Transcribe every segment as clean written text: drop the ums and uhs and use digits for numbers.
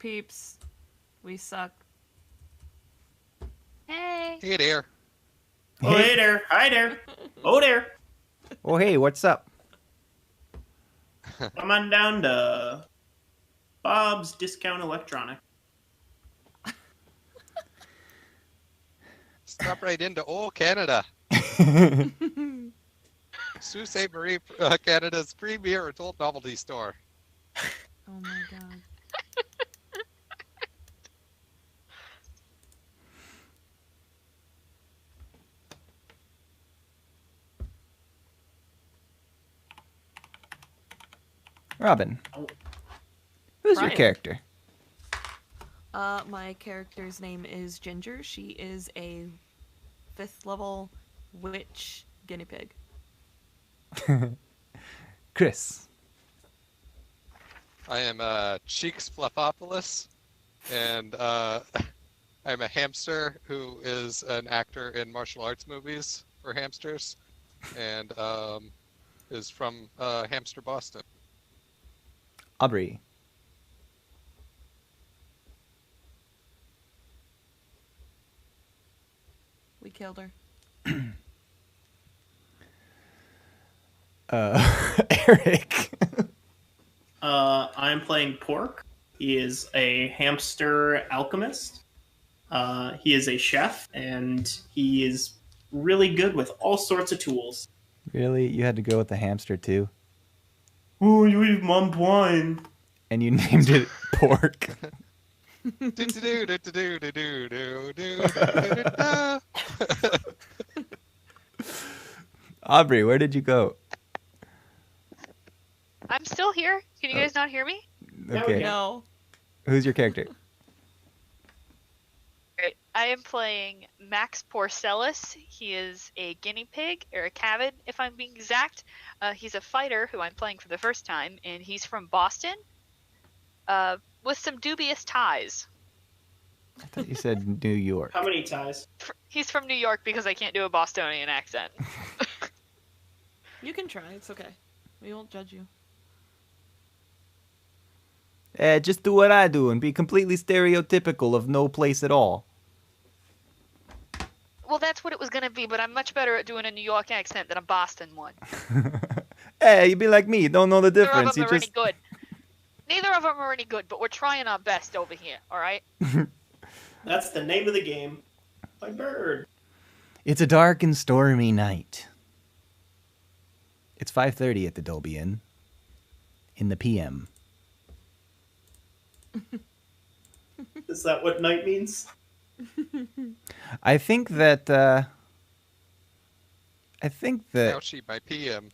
peeps. We suck. Hey. Hey there. Oh, hey there. Hi there. Oh, there. Oh, hey, what's up? Come on down to Bob's Discount Electronic. Stop right into old Canada. Sault Ste. Marie, Canada's premier adult novelty store. Oh my god. Robin, Oh. who's your Brian. character? My character's name is Ginger. She is a 5th level witch guinea pig. Chris. I am Cheeks Fluffopolis, and I'm a hamster who is an actor in martial arts movies for hamsters, and is from Hamster, Boston. Aubrey. We killed her. Eric. I'm playing Pork. He is a hamster alchemist. He is a chef, and he is really good with all sorts of tools. Really? You had to go with the hamster too? Oh, you eat mom wine. And you named it Pork? Aubrey, where did you go? I'm still here. Can you guys not hear me? Okay. No. Who's your character? Right. I am playing Max Porcellus. He is a guinea pig, or a cavid, if I'm being exact. He's a fighter who I'm playing for the first time, and he's from Boston, with some dubious ties. I thought you said New York. How many ties? He's from New York because I can't do a Bostonian accent. You can try. It's okay. We won't judge you. Just do what I do and be completely stereotypical of no place at all. Well, that's what it was going to be, but I'm much better at doing a New York accent than a Boston one. Hey, you be like me, don't know the Neither of difference. them You are just any good. Neither of them are any good, but we're trying our best over here, alright? That's the name of the game. My bird. It's a dark and stormy night. It's 5:30 at the Dolby Inn. In the PM. Is that what night means? I think that Ouchie, my PM.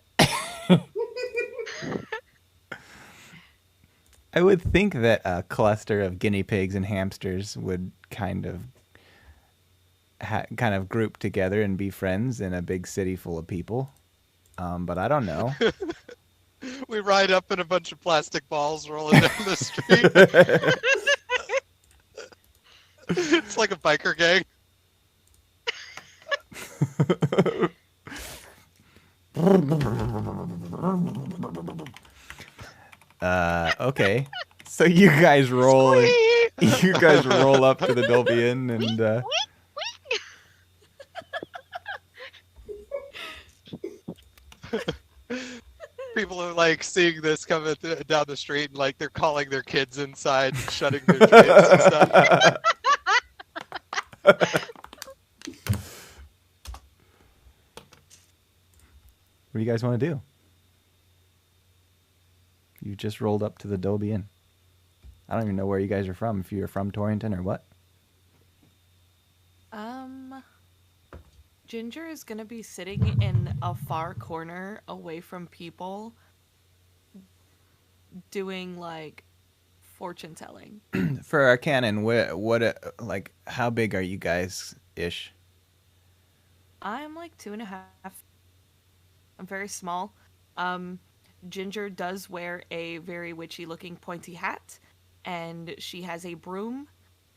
I would think that a cluster of guinea pigs and hamsters would kind of group together and be friends in a big city full of people. But I don't know. We ride up in a bunch of plastic balls rolling down the street. It's like a biker gang. Okay. So you guys roll up to the Dolby Inn and People are like seeing this coming down the street and like they're calling their kids inside, and shutting their trains and stuff. what do you guys want to do? You just rolled up to the Dolby Inn. I don't even know where you guys are from, if you're from Torrington or what. Ginger is gonna be sitting in a far corner away from people doing, like, fortune telling. For our canon, like, how big are you guys-ish? I'm like 2.5. I'm very small. Ginger does wear a very witchy looking pointy hat, and she has a broom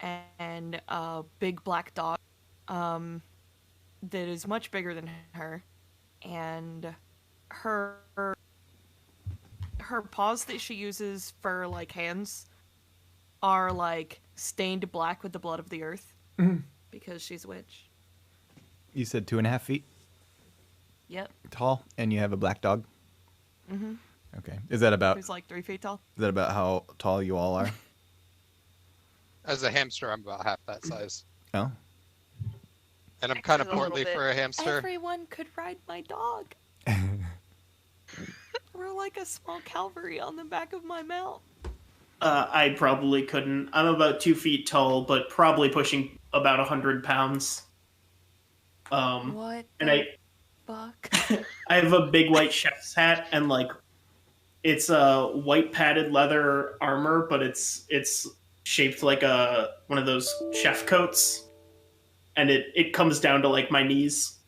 and a big black dog that is much bigger than her, and her paws that she uses for like hands are like stained black with the blood of the earth because she's a witch. You said 2.5 feet Yep. tall, and you have a black dog. Mm-hmm. Okay. Is that about Who's like 3 feet tall? how tall you all are? As a hamster, I'm about half that size. Oh. And I'm X kind is of a little portly bit. for a hamster. Everyone could ride my dog. We're like a small cavalry on the back of my mount. I probably couldn't. I'm about 2 feet tall, but probably pushing about 100 pounds. What And the fuck? I have a big white chef's hat, and like it's a white padded leather armor, but it's shaped like one of those chef coats, and it comes down to like my knees.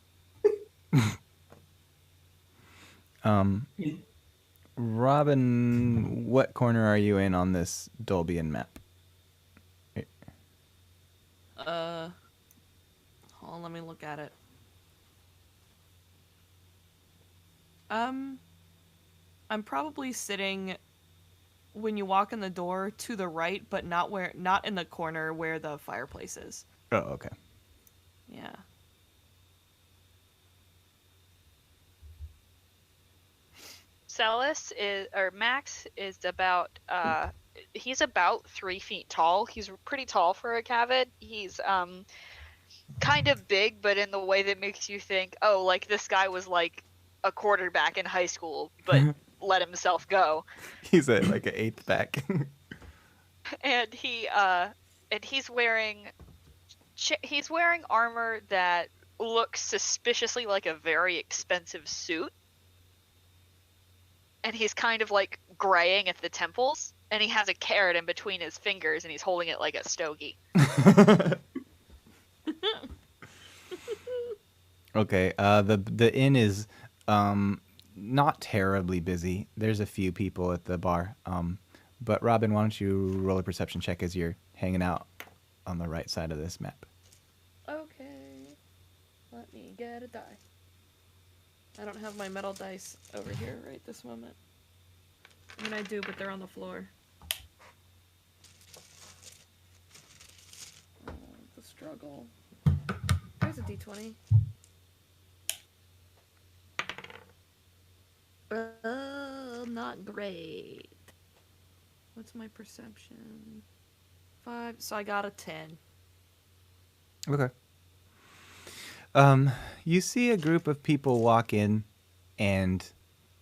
Robin, what corner are you in on this Dolbyan map? Hold on, let me look at it. I'm probably sitting when you walk in the door to the right, but not in the corner where the fireplace is. Oh, okay. Yeah. Max is about he's about 3 feet tall. He's pretty tall for a cavid. He's kind of big, but in the way that makes you think, oh, like this guy was like a quarterback in high school, but let himself go. He's at like an eighth back. And he's wearing armor that looks suspiciously like a very expensive suit. And he's kind of like graying at the temples, and he has a carrot in between his fingers, and he's holding it like a stogie. Okay, the inn is not terribly busy. There's a few people at the bar. But Robin, why don't you roll a perception check as you're hanging out on the right side of this map? Okay. Let me get a die. I don't have my metal dice over here right this moment. I mean, I do, but they're on the floor. The struggle. There's a d20. Not great. What's my perception? 5. So I got a 10. Okay. You see a group of people walk in, and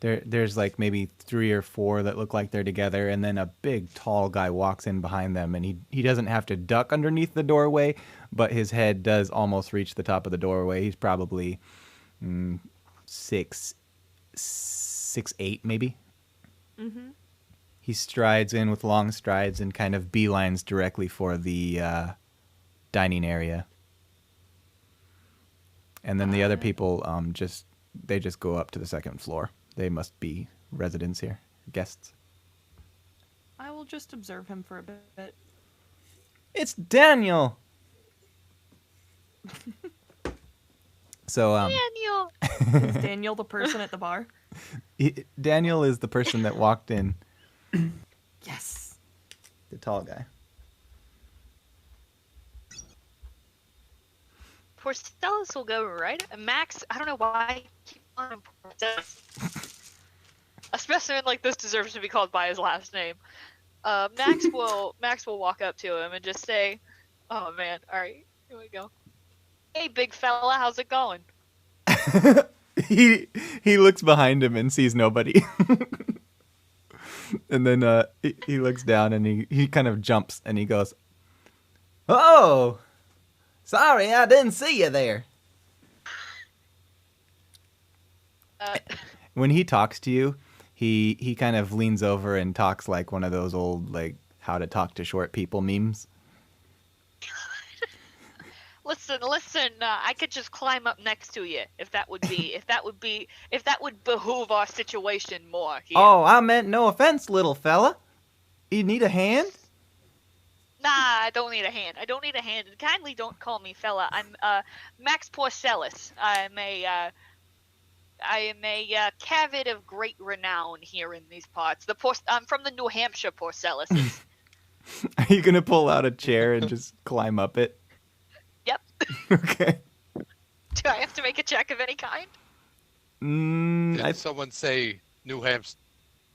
there's like maybe 3 or 4 that look like they're together, and then a big tall guy walks in behind them, and he doesn't have to duck underneath the doorway, but his head does almost reach the top of the doorway. He's probably 6'8" maybe. Mm-hmm. He strides in with long strides and kind of beelines directly for the dining area. And then the other people just go up to the second floor. They must be residents here, guests. I will just observe him for a bit. It's Daniel. So Daniel! Is Daniel the person at the bar? Daniel is the person that walked in. Yes. The tall guy. Porcellis will go right. Max, I don't know why I keep calling him Porcellis. A specimen like this deserves to be called by his last name. Max will walk up to him and just say, "Oh man, all right, here we go. Hey, big fella, how's it going?" He looks behind him and sees nobody. And then he looks down and he kind of jumps and he goes, "Oh, sorry, I didn't see you there." When he talks to you, he kind of leans over and talks like one of those old like how to talk to short people memes. Listen, I could just climb up next to you if that would behoove our situation more here. Oh, I meant no offense, little fella. You need a hand? Nah, I don't need a hand. And kindly don't call me fella. I'm Max Porcellis. I am a cavid of great renown here in these parts. I'm from the New Hampshire Porcellises. Are you gonna pull out a chair and just climb up it? Yep. Okay. Do I have to make a check of any kind? Did someone say New Hampshire?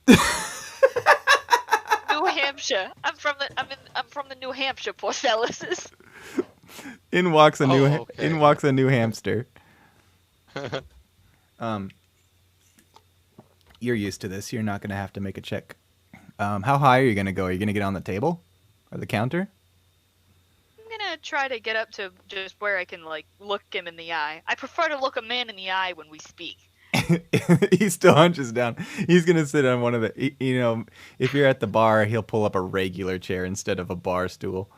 New Hampshire. I'm from the New Hampshire Porcelluses. In walks a okay. in walks a new hamster. You're used to this. You're not gonna have to make a check. How high are you gonna go? Are you gonna get on the table or the counter? I'm gonna try to get up to just where I can look him in the eye. I prefer to look a man in the eye when we speak. He still hunches down. He's gonna sit on one of the. If you're at the bar, he'll pull up a regular chair instead of a bar stool.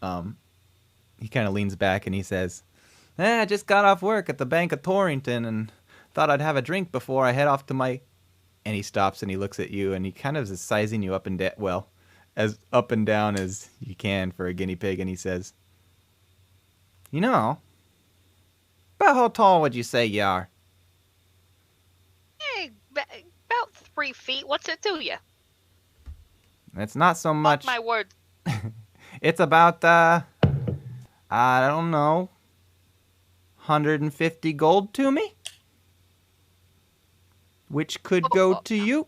He kind of leans back and he says, I just got off work at the Bank of Torrington and thought I'd have a drink before I head off to my. And he stops and he looks at you and he kind of is sizing you up and down. Well, as up and down as you can for a guinea pig, and he says, about how tall would you say you are? Hey, about 3 feet. What's it to you? It's not so much. Mark my word. It's about, I don't know, 150 gold to me? Which could go to you?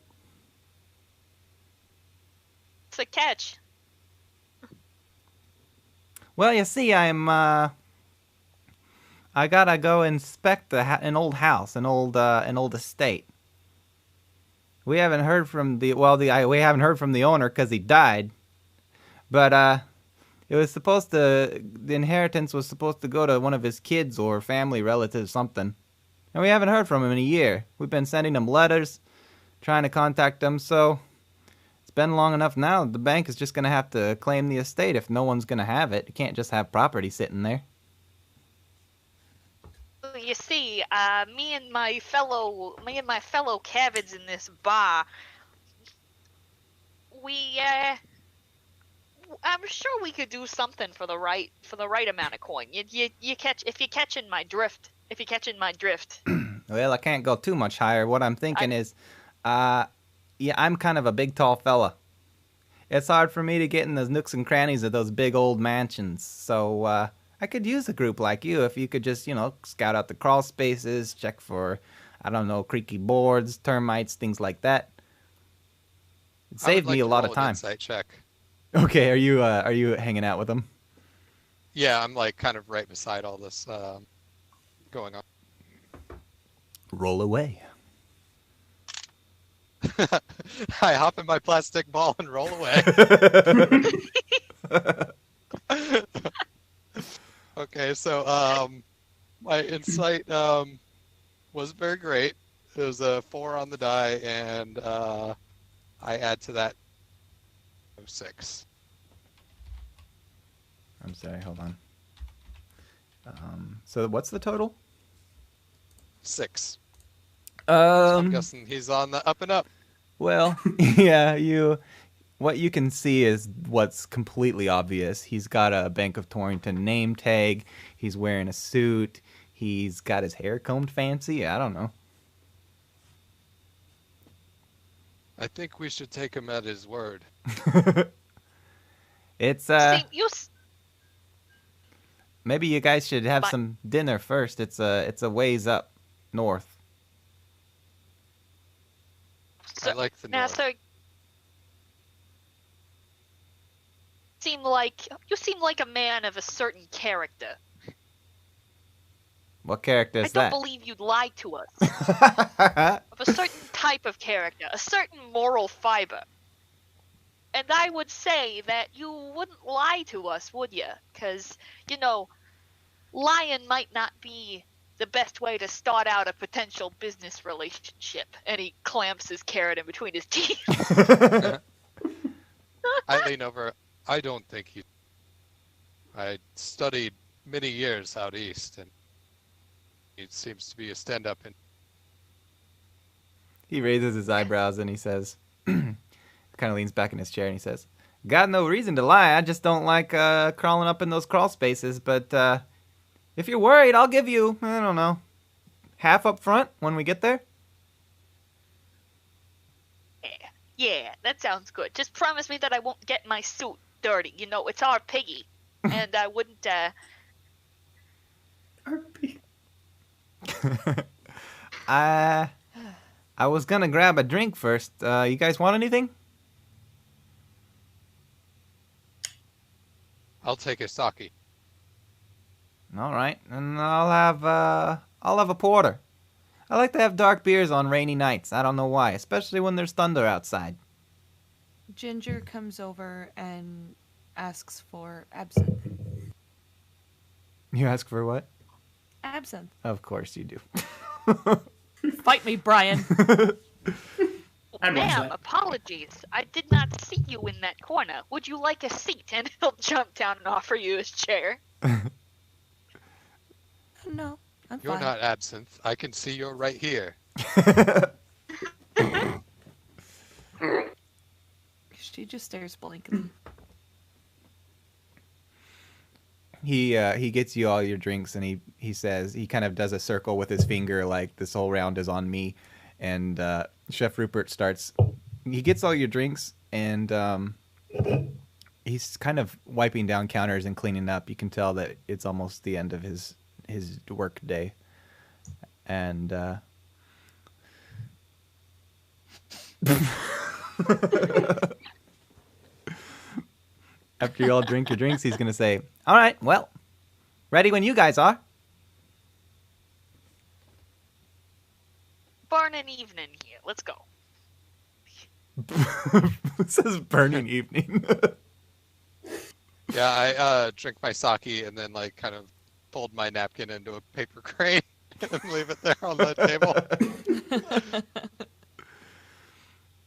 It's a catch. Well, you see, I gotta go inspect an old house, an old estate. We haven't heard from we haven't heard from the owner because he died. But it was the inheritance was supposed to go to one of his kids or family relatives, something. And we haven't heard from him in a year. We've been sending him letters, trying to contact him, so it's been long enough now. The bank is just gonna have to claim the estate if no one's gonna have it. You can't just have property sitting there. You see, me and my fellow cavids in this bar, I'm sure we could do something for the right amount of coin. If you're catching my drift. Well, I can't go too much higher. What I'm thinking is, I'm kind of a big, tall fella. It's hard for me to get in those nooks and crannies of those big old mansions. So I could use a group like you if you could just, scout out the crawl spaces, check for, I don't know, creaky boards, termites, things like that. It saved me a lot of time. Insight check. Okay, are you hanging out with them? Yeah, I'm kind of right beside all this going on. Roll away. I hop in my plastic ball and roll away. Okay, so my insight wasn't very great. It was a 4 on the die, and I add to that 6. I'm sorry, hold on. So what's the total? 6. So I'm guessing he's on the up and up. Well, yeah, what you can see is what's completely obvious. He's got a Bank of Torrington name tag. He's wearing a suit. He's got his hair combed fancy. I don't know. I think we should take him at his word. It's maybe you guys should have some dinner first. It's a ways up north. I like the north. So you seem like a man of a certain character. What character is that? I don't believe you'd lie to us. Of a certain type of character, a certain moral fiber. And I would say that you wouldn't lie to us, would you? Because, lying might not be the best way to start out a potential business relationship. And he clamps his carrot in between his teeth. I lean over. I don't think he. I studied many years out east, and he seems to be a stand-up. He raises his eyebrows and he says, kind of leans back in his chair and he says, "Got no reason to lie. I just don't like crawling up in those crawl spaces. But if you're worried, I'll give you, I don't know, half up front when we get there." Yeah, that sounds good. Just promise me that I won't get my suit dirty. You know, it's our piggy. And I wouldn't, RP. I was gonna grab a drink first. You guys want anything? I'll take a sake. All right, and I'll have a porter. I like to have dark beers on rainy nights. I don't know why, especially when there's thunder outside. Ginger comes over and asks for absinthe. You ask for what? Absinthe. Of course you do. Fight me, Brian. I'd watch ma'am, that. apologies. I did not see you in that corner. Would you like a seat? And he'll jump down and offer you his chair. No, I'm You're fine. not absinthe. I can see you're right here. She just stares blankly. He gets you all your drinks, and he says, he kind of does a circle with his finger like this whole round is on me, and Chef Rupert starts. He gets all your drinks, and he's kind of wiping down counters and cleaning up. You can tell that it's almost the end of his work day, and after you all drink your drinks, he's gonna say, "All right, well, ready when you guys are." Burning evening here. Let's go. It says burning evening. Yeah, I drink my sake and then like kind of fold my napkin into a paper crane and leave it there on the table.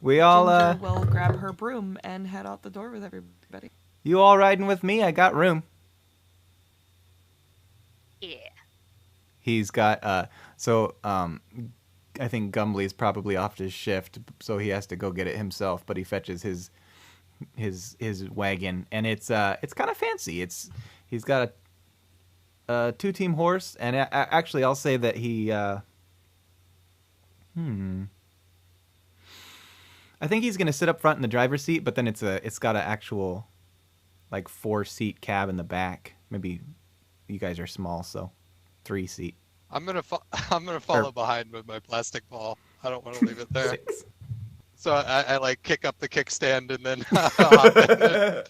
We all Ginger will grab her broom and head out the door with everybody. you all riding with me? I got room. Yeah. He's got I think Gumley's probably off his shift, so he has to go get it himself, but he fetches his wagon, and it's kind of fancy. He's got a 2-team horse, and actually I'll say that he I think he's going to sit up front in the driver's seat, but then it's got an actual like 4-seat cab in the back. Maybe you guys are small, so 3-seat. I'm gonna follow behind with my plastic ball. I don't want to leave it there. 6. So I like kick up the kickstand and then hop in.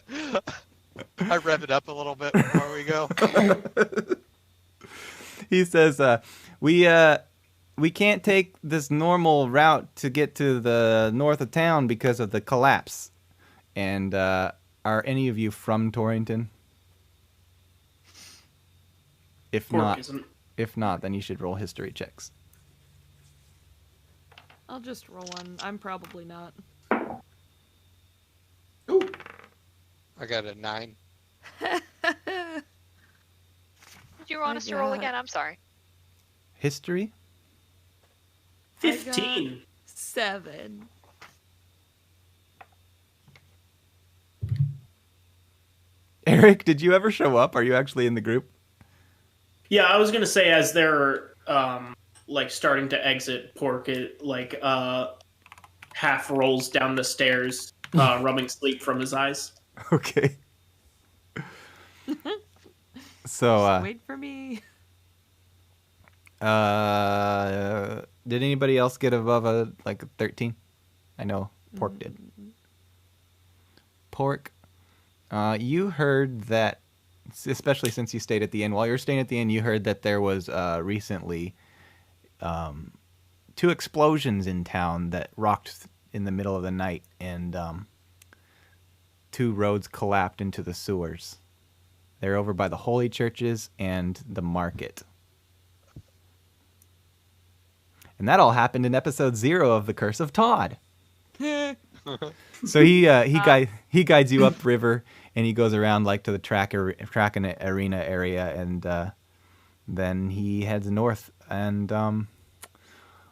I rev it up a little bit before we go. He says, we can't take this normal route to get to the north of town because of the collapse. And are any of you from Torrington? If Pork not, isn't. then you should roll history checks. I'll just roll one. I'm probably not. Ooh. I got a 9. Did you want us to roll got- again? I'm sorry. History? 15. 7. Eric, did you ever show up? Are you actually in the group? Yeah, I was gonna say as they're like starting to exit, Pork it like half rolls down the stairs, rubbing sleep from his eyes. Okay. So, Wait for me. did anybody else get above a 13? I know Pork did. Pork, you heard that, especially since you stayed at the inn. While you were staying at the inn, you heard that there was recently 2 explosions in town that rocked in the middle of the night, and 2 roads collapsed into the sewers. They're over by the holy churches and the market. And that all happened in episode 0 of The Curse of Todd. So he guides you upriver, and he goes around like to the track and arena area, and then he heads north. And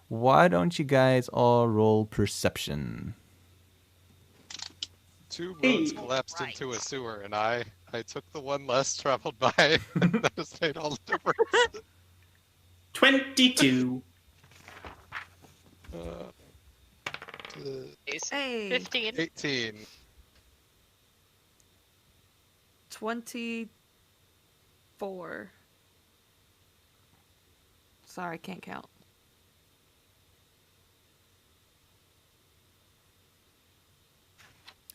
why don't you guys all roll perception? 2 roads collapsed Right. into a sewer, and I took the one less traveled by, and that has made all the difference. 22. Hey. 15. 18. 24. Sorry, I can't count.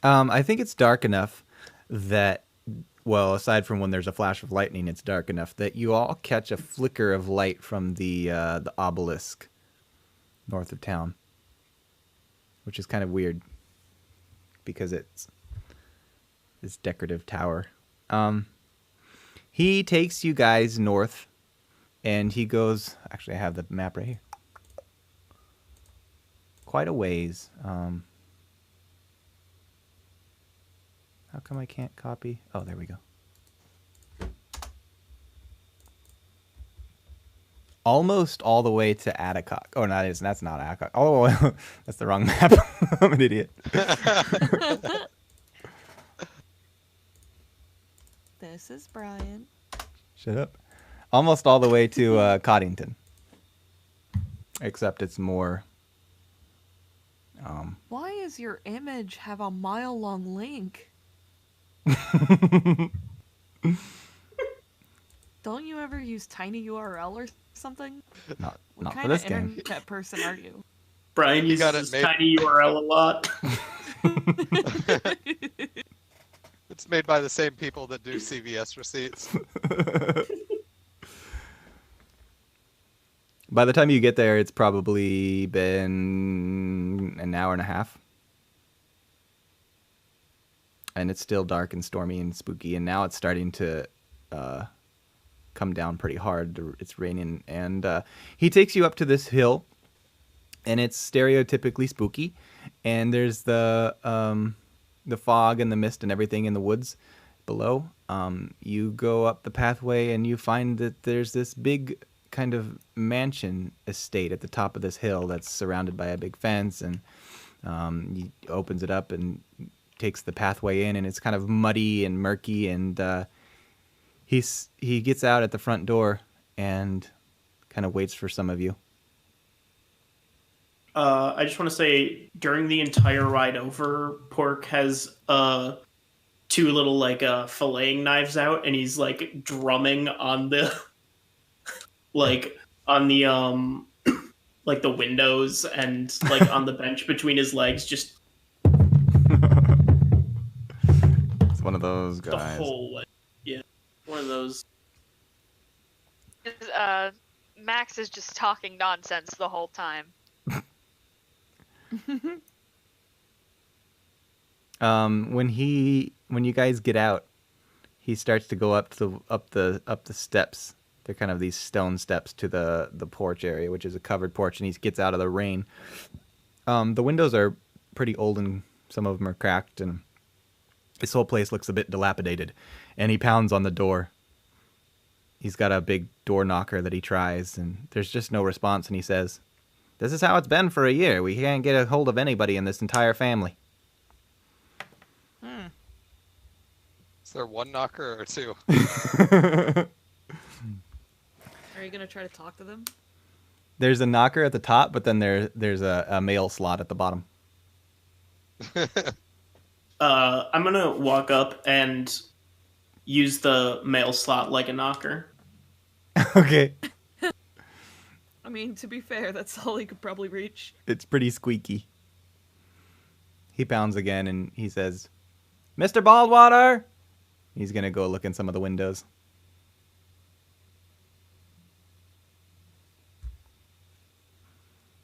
I think it's dark enough that, well, aside from when there's a flash of lightning, it's dark enough that you all catch a flicker of light from the obelisk north of town, which is kind of weird because it's this decorative tower. He takes you guys north, and he goes. Actually, I have the map right here. Quite a ways. How come I can't copy? Oh, there we go. Almost all the way to Attica. Oh, no, that's not Attica. Oh, that's the wrong map. I'm an idiot. This is Brian. Shut up. Almost all the way to Coddington. Except it's more... Why does your image have a mile-long link? Don't you ever use tinyURL or something? Not What for kind this of game. internet person are you? Brian You uses got it his made. tiny URL a lot. It's made by the same people that do CVS receipts. By the time you get there, it's probably been an hour and a half. And it's still dark and stormy and spooky, and now it's starting to come down pretty hard. It's raining, and he takes you up to this hill, and it's stereotypically spooky. And there's the fog and the mist and everything in the woods below. You go up the pathway, and you find that there's this big kind of mansion estate at the top of this hill that's surrounded by a big fence, and he opens it up and takes the pathway in, and it's kind of muddy and murky, and he gets out at the front door and kind of waits for some of you. I just want to say, during the entire ride over, Pork has two little like filleting knives out, and he's like drumming on the like on the like the windows and like on the bench between his legs, just It's one of those the guys. whole way. Yeah, one of those. Max is just talking nonsense the whole time. When you guys get out, he starts to go up the steps. They're kind of these stone steps to the porch area, which is a covered porch, and he gets out of the rain. The windows are pretty old, and some of them are cracked, and this whole place looks a bit dilapidated. And he pounds on the door. He's got a big door knocker that he tries, and there's just no response, and he says, "This is how it's been for a year. We can't get a hold of anybody in this entire family." Is there one knocker or two? Are you gonna try to talk to them? There's a knocker at the top, but then there's a mail slot at the bottom. I'm gonna walk up and use the mail slot like a knocker. Okay. I mean, to be fair, that's all he could probably reach. It's pretty squeaky. He pounds again, and he says, "Mr. Baldwater!" He's going to go look in some of the windows.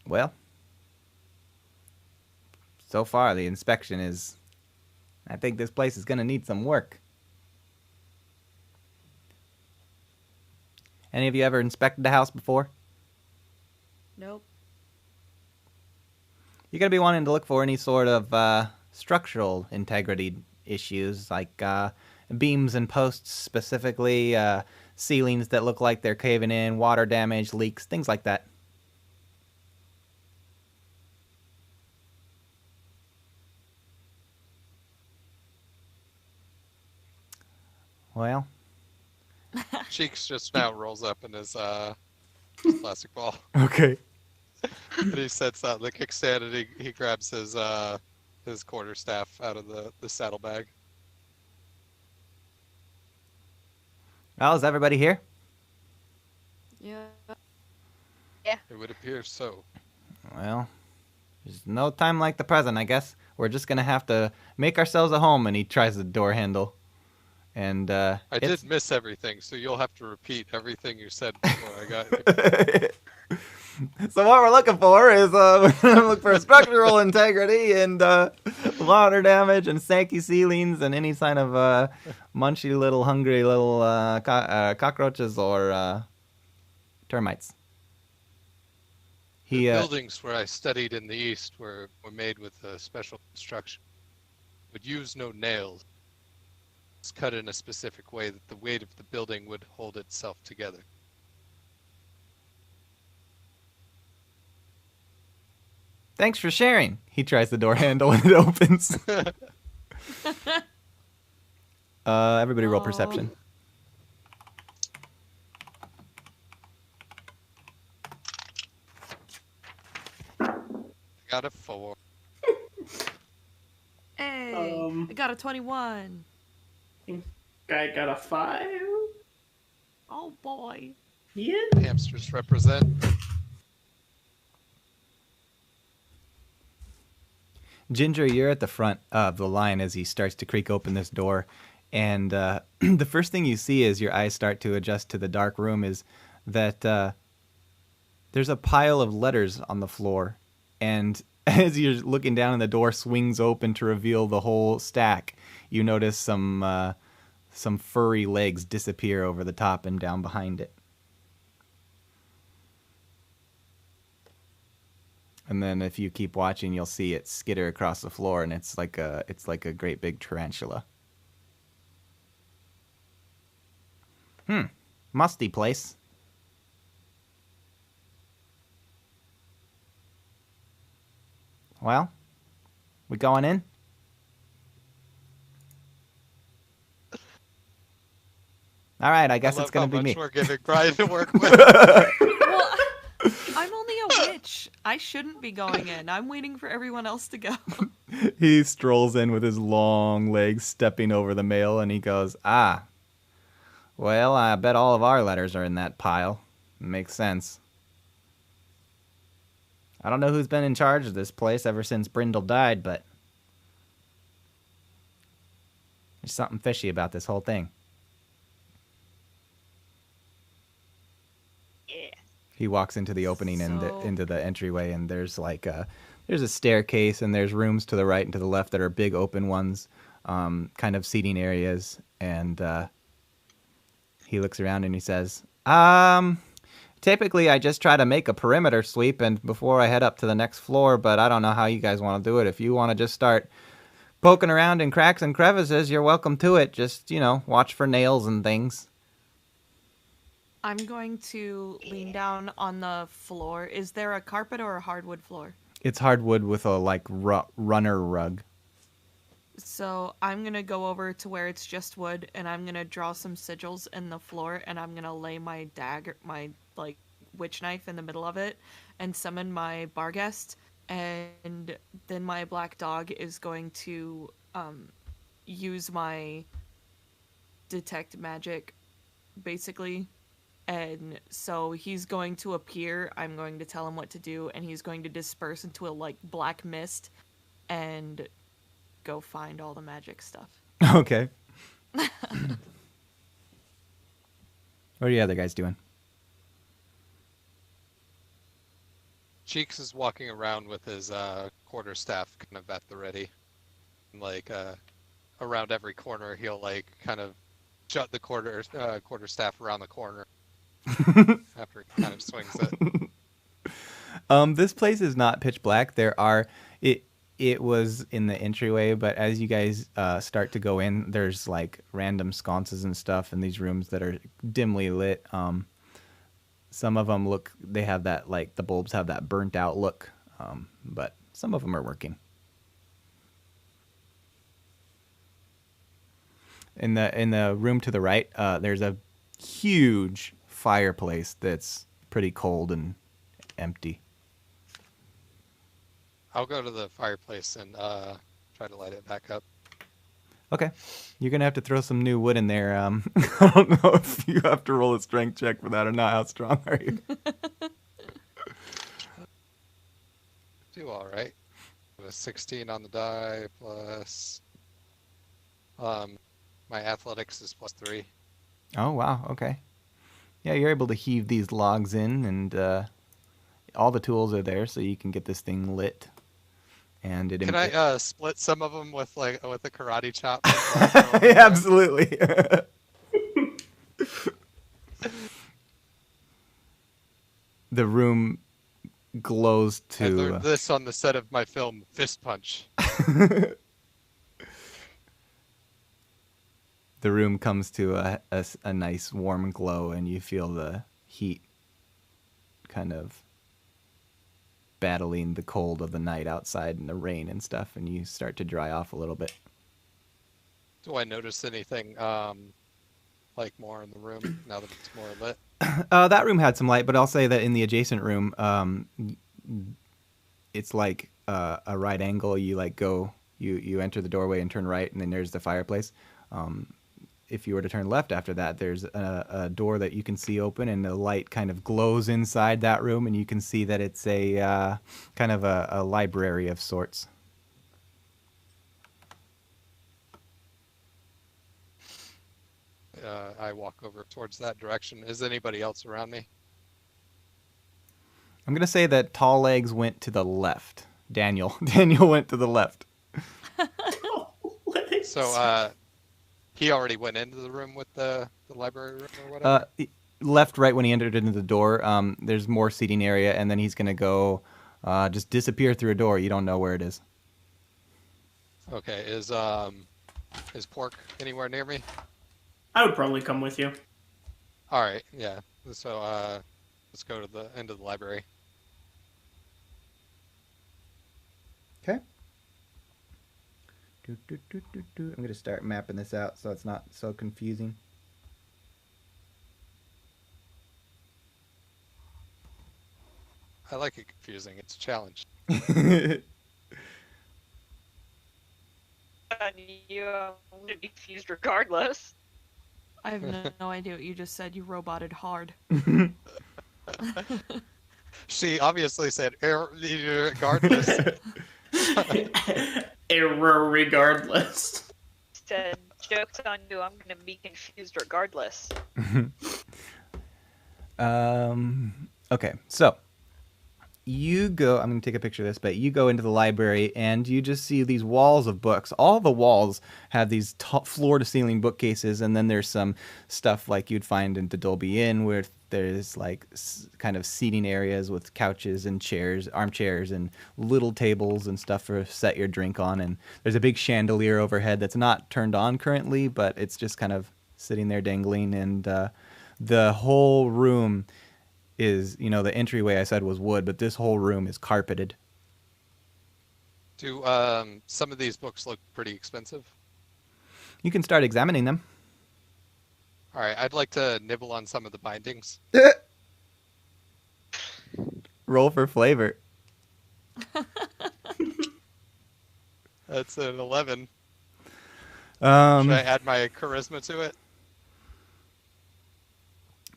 Well, so far the inspection is... I think this place is going to need some work. Any of you ever inspected a house before? Nope. You're going to be wanting to look for any sort of structural integrity issues, like beams and posts specifically, ceilings that look like they're caving in, water damage, leaks, things like that. Well, Cheeks just now rolls up in his plastic ball. okay. And he sets out the kickstand, and he grabs his quarterstaff out of the saddlebag. Well, is everybody here? Yeah. It would appear so. Well, there's no time like the present, I guess. We're just gonna have to make ourselves a home. And he tries the door handle, and I it's. did miss everything, so you'll have to repeat everything you said before I got here. So what we're looking for is we're gonna look for structural integrity and water damage and stanky ceilings and any sign of munchy little hungry little cockroaches or termites. The He buildings where I studied in the East were made with a special construction. Would use no nails. It's cut in a specific way that the weight of the building would hold itself together. Thanks for sharing. He tries the door handle and it opens. Everybody roll Oh. perception. I got a 4. Hey, I got a 21. Guy got a 5. Oh boy. Yeah. Hamsters represent. Ginger, you're at the front of the line as he starts to creak open this door. And the first thing you see as your eyes start to adjust to the dark room is that there's a pile of letters on the floor. And as you're looking down and the door swings open to reveal the whole stack, you notice some furry legs disappear over the top and down behind it. And then if you keep watching, you'll see it skitter across the floor, and it's like a great big tarantula. Musty place. Well, we going in? All right, I guess I it's love gonna how be much me. we're giving Brian to work with. Well, I'm only a witch. I shouldn't be going in. I'm waiting for everyone else to go. He strolls in with his long legs, stepping over the mail, and he goes, "Ah, well, I bet all of our letters are in that pile. Makes sense. I don't know who's been in charge of this place ever since Brindle died, but there's something fishy about this whole thing." Yeah. He walks into the opening So- into the entryway, and there's there's a staircase, and there's rooms to the right and to the left that are big open ones, kind of seating areas. And he looks around and he says, typically I just try to make a perimeter sweep and before I head up to the next floor, but I don't know how you guys want to do it. If you want to just start poking around in cracks and crevices, you're welcome to it. Just, watch for nails and things." I'm going to lean down on the floor. Is there a carpet or a hardwood floor? It's hardwood with a runner rug. So I'm going to go over to where it's just wood and I'm going to draw some sigils in the floor and I'm going to lay my dagger, my witch knife in the middle of it and summon my Barghest. And then my black dog is going to use my detect magic, basically. And so he's going to appear, I'm going to tell him what to do, and he's going to disperse into a black mist and go find all the magic stuff. Okay. What are you other guys doing? Cheeks is walking around with his quarterstaff kind of at the ready. Around every corner, he'll kind of shut the quarterstaff around the corner after he kind of swings it. This place is not pitch black. It was in the entryway, but as you guys start to go in, there's random sconces and stuff in these rooms that are dimly lit. Some of them they have that the bulbs have that burnt out look, but some of them are working. In the room to the right, there's a huge fireplace that's pretty cold and empty. I'll go to the fireplace and try to light it back up. Okay. You're going to have to throw some new wood in there. I don't know if you have to roll a strength check for that or not. How strong are you? Do all right. A 16 on the die plus my athletics is +3. Oh, wow. Okay. Yeah, you're able to heave these logs in, and all the tools are there, so you can get this thing lit. And it. Can I split some of them with a karate chop? Yeah, absolutely. The room glows to. I learned this on the set of my film Fist Punch. The room comes to a nice warm glow, and you feel the heat kind of battling the cold of the night outside and the rain and stuff, and you start to dry off a little bit. Do I notice anything like more in the room now that it's more lit? That room had some light, but I'll say that in the adjacent room, it's like a right angle. You you enter the doorway and turn right, and then there's the fireplace. If you were to turn left after that, there's a door that you can see open, and the light kind of glows inside that room, and you can see that it's a kind of a library of sorts. I walk over towards that direction. Is anybody else around me? I'm going to say that Tall Legs went to the left. Daniel went to the left. So he already went into the room with the library room or whatever? Left right when he entered into the door. There's more seating area, and then he's going to go just disappear through a door. You don't know where it is. Okay, is Pork anywhere near me? I would probably come with you. All right, yeah. So let's go to the end of the library. Okay. I'm going to start mapping this out so it's not so confusing. I like it confusing. It's a challenge. You're gonna be confused regardless. I have no idea what you just said. You roboted hard. She obviously said regardless. Error regardless. Said, joke's on you, I'm gonna be confused regardless. Okay, so you go, I'm going to take a picture of this, but you go into the library and you just see these walls of books. All the walls have these floor-to-ceiling bookcases, and then there's some stuff like you'd find in the Dolby Inn where there's like kind of seating areas with couches and chairs, armchairs, and little tables and stuff for set your drink on. And there's a big chandelier overhead that's not turned on currently, but it's just kind of sitting there dangling. And the whole room is, the entryway I said was wood, but this whole room is carpeted. Do some of these books look pretty expensive? You can start examining them. All right, I'd like to nibble on some of the bindings. Roll for flavor. That's an 11. Should Um, I add my charisma to it?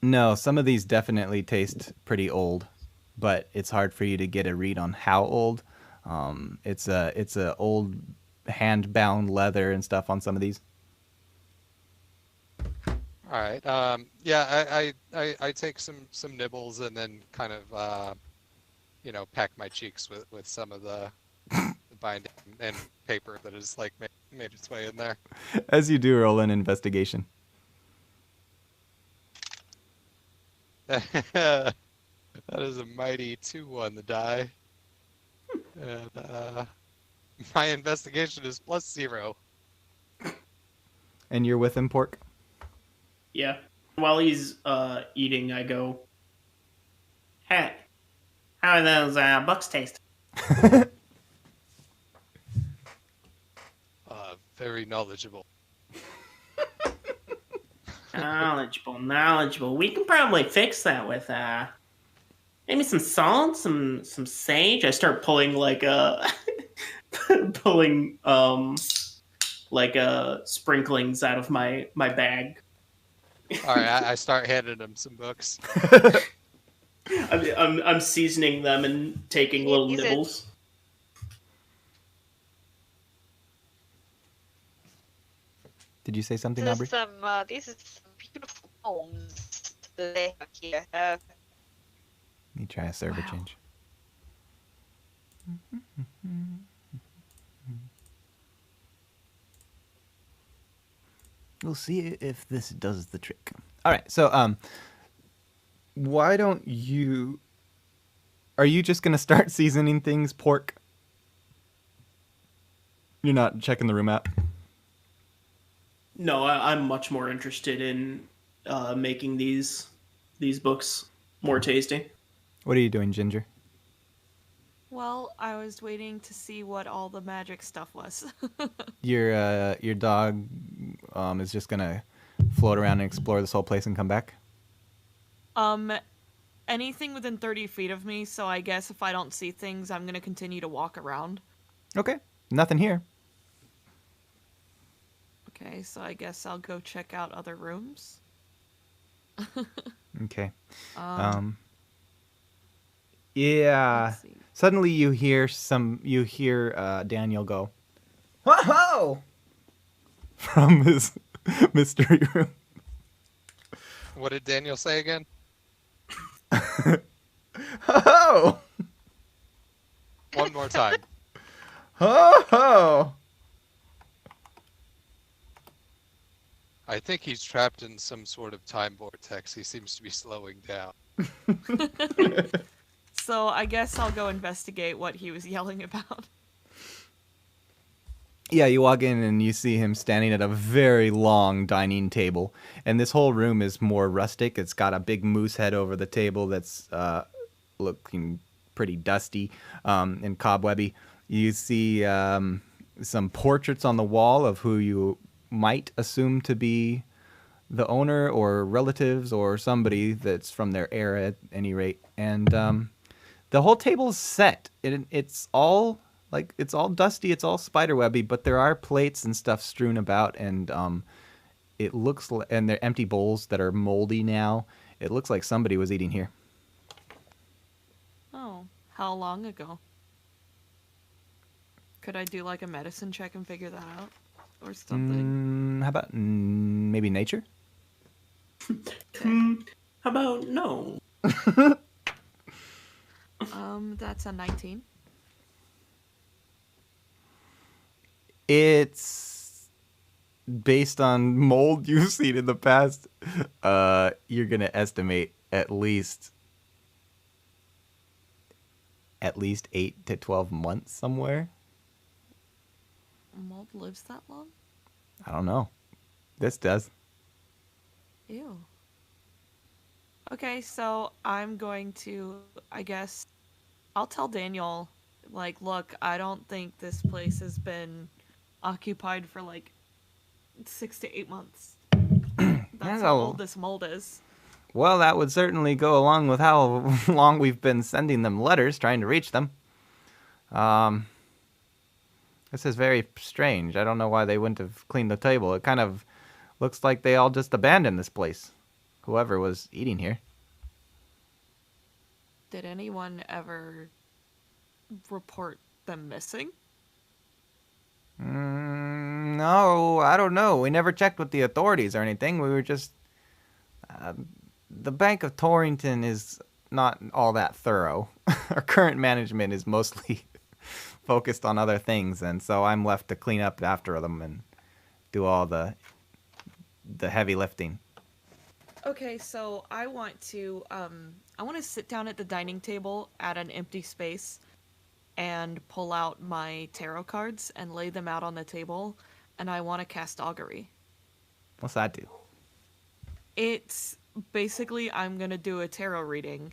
no, some of these definitely taste pretty old, but it's hard for you to get a read on how old. It's a old hand-bound leather and stuff on some of these. All right. Yeah, I take some nibbles and then kind of pack my cheeks with some of the binding and paper that has like made its way in there. As you do, roll an investigation. That is a mighty 2 on the die. And my investigation is +0. And you're with him, Pork? Yeah. While he's eating, I go, "Hey, how are those books taste?" Very knowledgeable. Knowledgeable. We can probably fix that with maybe some salt, some sage. I start pulling pulling like sprinklings out of my bag. All right, I start handing him some books. I'm seasoning them and taking little He's a, nibbles. Did you say something, There's Aubrey? these are some beautiful poems that they have here. Let me try a server Wow. change. We'll see if this does the trick. All right, so why don't you? Are you just gonna start seasoning things pork? You're not checking the room app. No, I'm much more interested in making these books more tasty. What are you doing, Ginger? Well, I was waiting to see what all the magic stuff was. Your dog is just gonna float around and explore this whole place and come back. um, anything within 30 feet of me, so I guess if I don't see things, I'm gonna continue to walk around. Okay, nothing here. Okay, so I guess I'll go check out other rooms. Okay. Um, Yeah. let's see. Suddenly you hear Daniel go, "Whoa!" from his mystery room. What did Daniel say again? Ho! One more time. Ho! I think he's trapped in some sort of time vortex. He seems to be slowing down. So I guess I'll go investigate what he was yelling about. Yeah, you walk in and you see him standing at a very long dining table. And this whole room is more rustic. It's got a big moose head over the table that's looking pretty dusty and cobwebby. You see some portraits on the wall of who you might assume to be the owner or relatives or somebody that's from their era at any rate. And the whole table's set. It's all dusty, it's all spiderwebby, but there are plates and stuff strewn about, and it looks and they're empty bowls that are moldy now. It looks like somebody was eating here. Oh, how long ago? Could I do like a medicine check and figure that out? Or something? How about maybe nature? How about no? That's a 19. It's based on mold you've seen in the past. You're gonna estimate at least 8 to 12 months somewhere. Mold lives that long? I don't know. This does. Ew. Okay, so I'm going to, I guess, I'll tell Daniel, like, look, I don't think this place has been occupied for like 6 to 8 months. That's how old this mold is. Well, that would certainly go along with how long we've been sending them letters trying to reach them. This is very strange. I don't know why they wouldn't have cleaned the table. It kind of looks like they all just abandoned this place. Whoever was eating here. Did anyone ever report them missing? No, I don't know. We never checked with the authorities or anything. We were just... the Bank of Torrington is not all that thorough. Our current management is mostly focused on other things, and so I'm left to clean up after them and do all the heavy lifting. Okay, so I want to sit down at the dining table at an empty space and pull out my tarot cards and lay them out on the table, and I want to cast augury. What's that do? It's basically I'm going to do a tarot reading,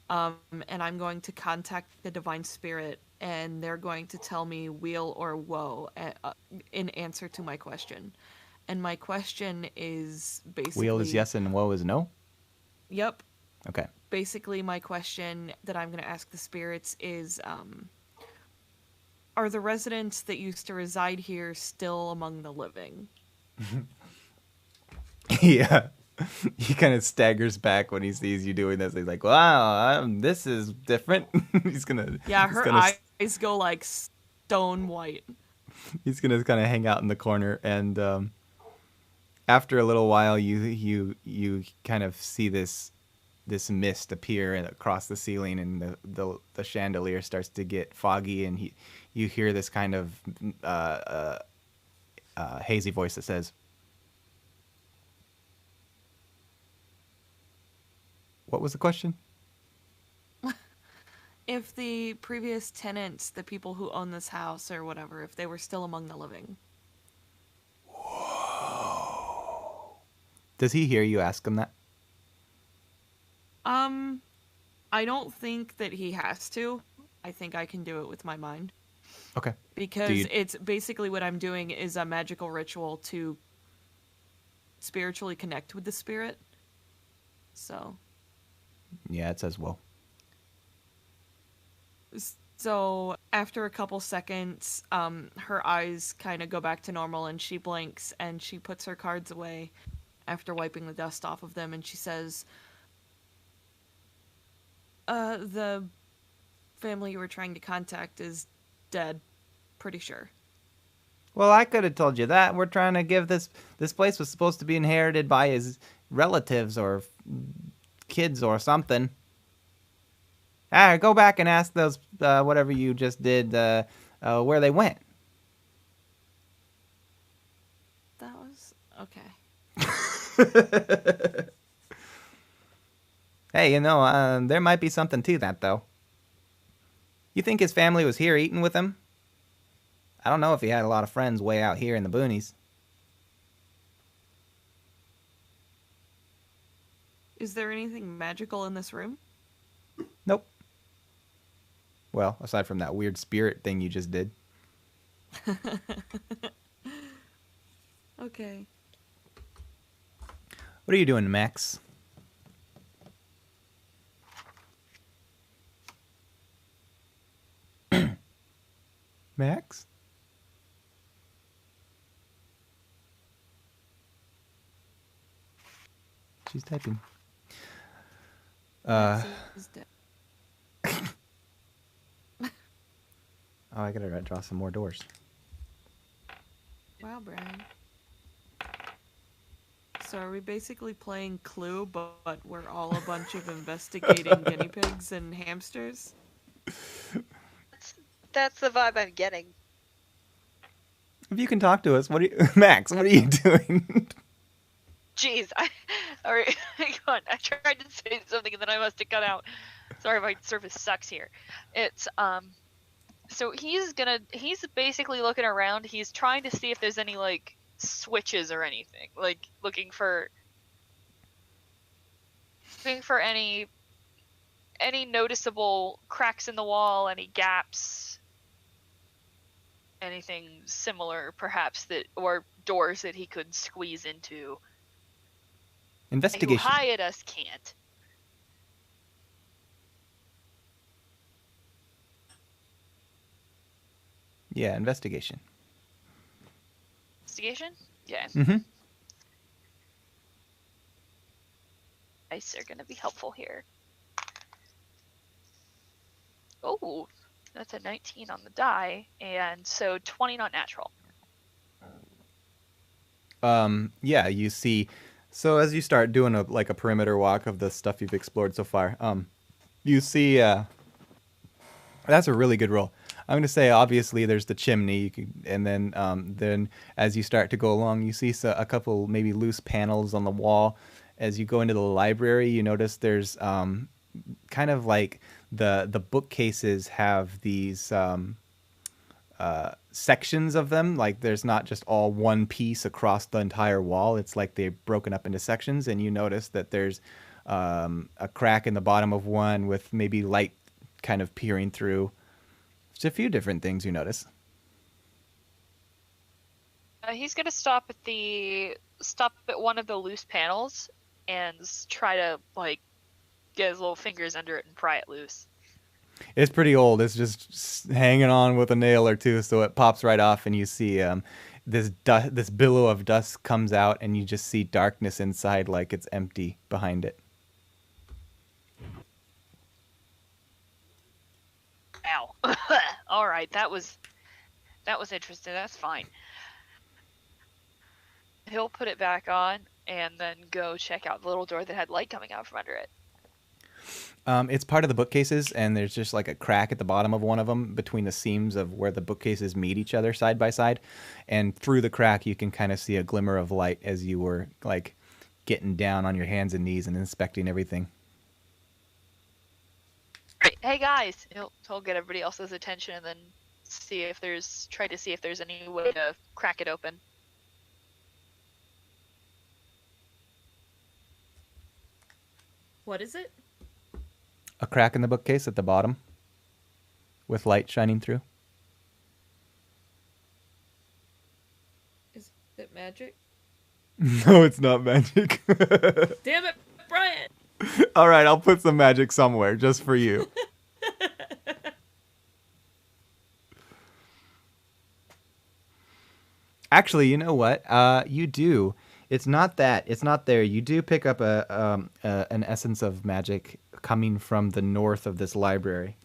and I'm going to contact the divine spirit, and they're going to tell me weal or woe in answer to my question. And my question is basically... Weal is yes and woe is no? Yep. Okay. Basically, my question that I'm going to ask the spirits is, Are the residents that used to reside here still among the living? Yeah. He kind of staggers back when he sees you doing this. He's like, "Wow, this is different." he's gonna, Yeah, he's her gonna, eyes go like stone white. he's gonna kind of hang out in the corner, and after a little while, you kind of see this mist appear across the ceiling, and the chandelier starts to get foggy, and you hear this kind of hazy voice that says, "What was the question?" If the previous tenants, the people who own this house or whatever, if they were still among the living. Does he hear you ask him that? Um, I don't think that he has to. I think I can do it with my mind. Okay. Do Because you? it's basically what I'm doing is a magical ritual to spiritually connect with the spirit. So, Yeah, it says well. so after a couple seconds, her eyes kind of go back to normal and she blinks and she puts her cards away after wiping the dust off of them and she says, the family you were trying to contact is dead. Pretty sure. Well, I could have told you that. We're trying to give this place was supposed to be inherited by his relatives or kids or something. Go back and ask those whatever you just did where they went. That was okay. Hey, there might be something to that though. You think his family was here eating with him? I don't know if he had a lot of friends way out here in the boonies. Is there anything magical in this room? Nope. Well, aside from that weird spirit thing you just did. Okay. What are you doing, Max? Max? She's typing. Maxie's dead. Oh, I gotta draw some more doors. Wow, Brian. So are we basically playing Clue, but we're all a bunch of investigating guinea pigs and hamsters? That's the vibe I'm getting. If you can talk to us, Max, what are you doing? Jeez, alright, hang on. I tried to say something and then I must have cut out. Sorry, my service sucks here. It's so he's basically looking around. He's trying to see if there's any like switches or anything, like looking for any noticeable cracks in the wall, any gaps, anything similar perhaps that, or doors that he could squeeze into. Who Investigation. high at us can't. Yeah, investigation. Investigation? Yeah. Mm-hmm. Dice are going to be helpful here. Oh, that's a 19 on the die, and so 20 not natural. Yeah, you see. So as you start doing a perimeter walk of the stuff you've explored so far, you see. That's a really good roll. I'm gonna say obviously there's the chimney, and then as you start to go along, you see a couple maybe loose panels on the wall. As you go into the library, you notice there's kind of like the bookcases have these sections of them. Like there's not just all one piece across the entire wall. It's like they're broken up into sections, and you notice that there's a crack in the bottom of one with maybe light kind of peering through. There's a few different things you notice. He's gonna stop at one of the loose panels and try to like get his little fingers under it and pry it loose. It's pretty old. It's just hanging on with a nail or two, so it pops right off, and you see this billow of dust comes out, and you just see darkness inside, like it's empty behind it. Ow. All right, that was interesting. That's fine. He'll put it back on and then go check out the little door that had light coming out from under it. It's part of the bookcases, and there's just like a crack at the bottom of one of them between the seams of where the bookcases meet each other side by side. And through the crack, you can kind of see a glimmer of light as you were like getting down on your hands and knees and inspecting everything. Right. Hey guys, he'll get everybody else's attention and then try to see if there's any way to crack it open. What is it? A crack in the bookcase at the bottom with light shining through. Is it magic? No, it's not magic. Damn it, Brian! All right, I'll put some magic somewhere just for you. Actually, you know what? You do. It's not that. It's not there. You do pick up an essence of magic coming from the north of this library.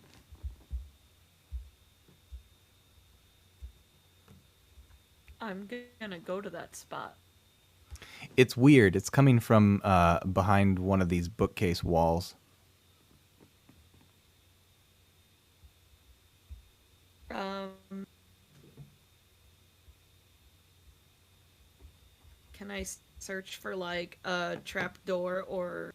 I'm gonna go to that spot. It's weird. It's coming from behind one of these bookcase walls. Can I search for like a trap door or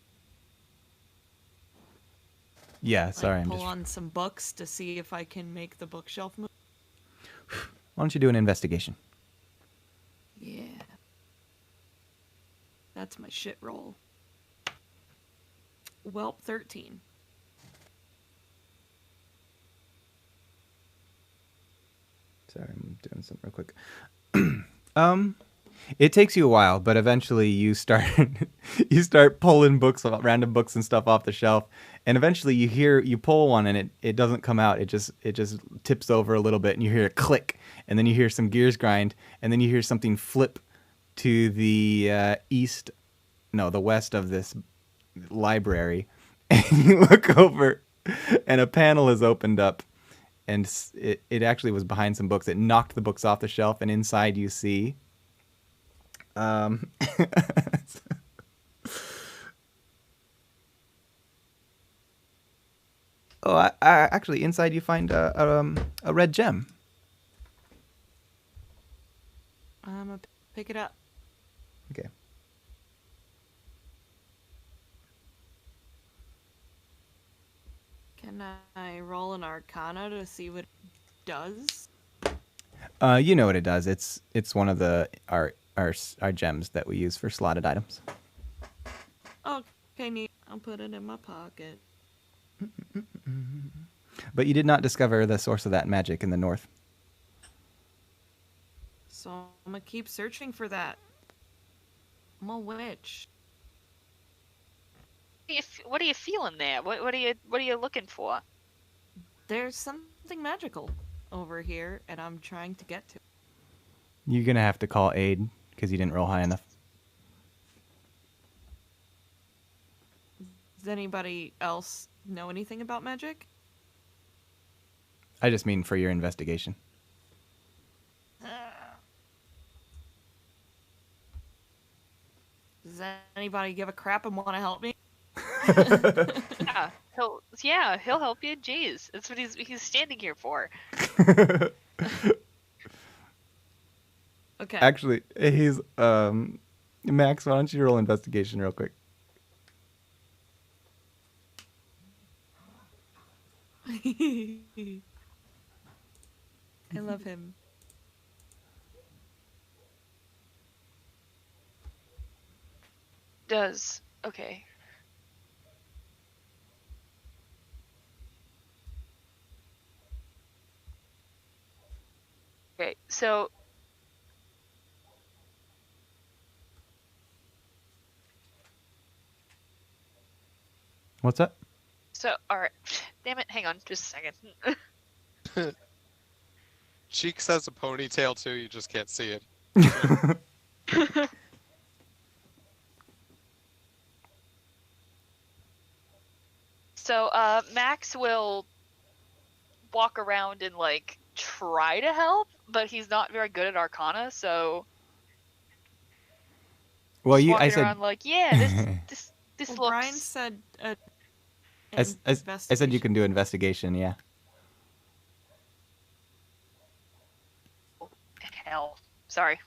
Yeah, sorry. pull on some books to see if I can make the bookshelf move? Why don't you do an investigation? Yeah. That's my shit roll. Welp 13. Sorry, I'm doing something real quick. It takes you a while, but eventually you start pulling books, random books and stuff off the shelf, and eventually you pull one and it doesn't come out. It just tips over a little bit, and you hear a click, and then you hear some gears grind, and then you hear something flip to the the west of this library, and you look over, and a panel is opened up, and it actually was behind some books. It knocked the books off the shelf, and inside you see. Oh, actually, inside you find a red gem. I'm gonna pick it up. Okay. Can I roll an arcana to see what it does? You know what it does. It's one of our gems that we use for slotted items. Okay, neat. I'll put it in my pocket. But you did not discover the source of that magic in the north. So I'm gonna keep searching for that. I'm a witch. What are you feeling there? What are you looking for? There's something magical over here, and I'm trying to get to it. You're gonna have to call aid because you didn't roll high enough. Does anybody else know anything about magic? I just mean for your investigation. Does anybody give a crap and want to help me? He'll help you. Jeez, that's what he's standing here for. Okay. Actually, he's Max. Why don't you roll investigation real quick? I love him. Okay. Okay, so What's up? all right. Damn it! Hang on, just a second. Cheeks has a ponytail too. You just can't see it. So, Max will walk around and like try to help, but he's not very good at Arcana, so Well, just I walking said around like, yeah, this Well, looks. Brian said I said you can do investigation. Yeah. Hell, sorry.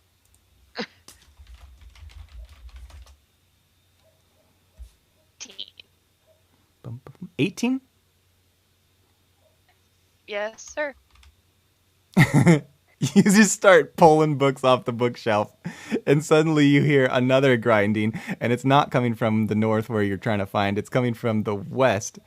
18. Yes, sir. You just start pulling books off the bookshelf, and suddenly you hear another grinding, and it's not coming from the north where you're trying to find. It's coming from the west,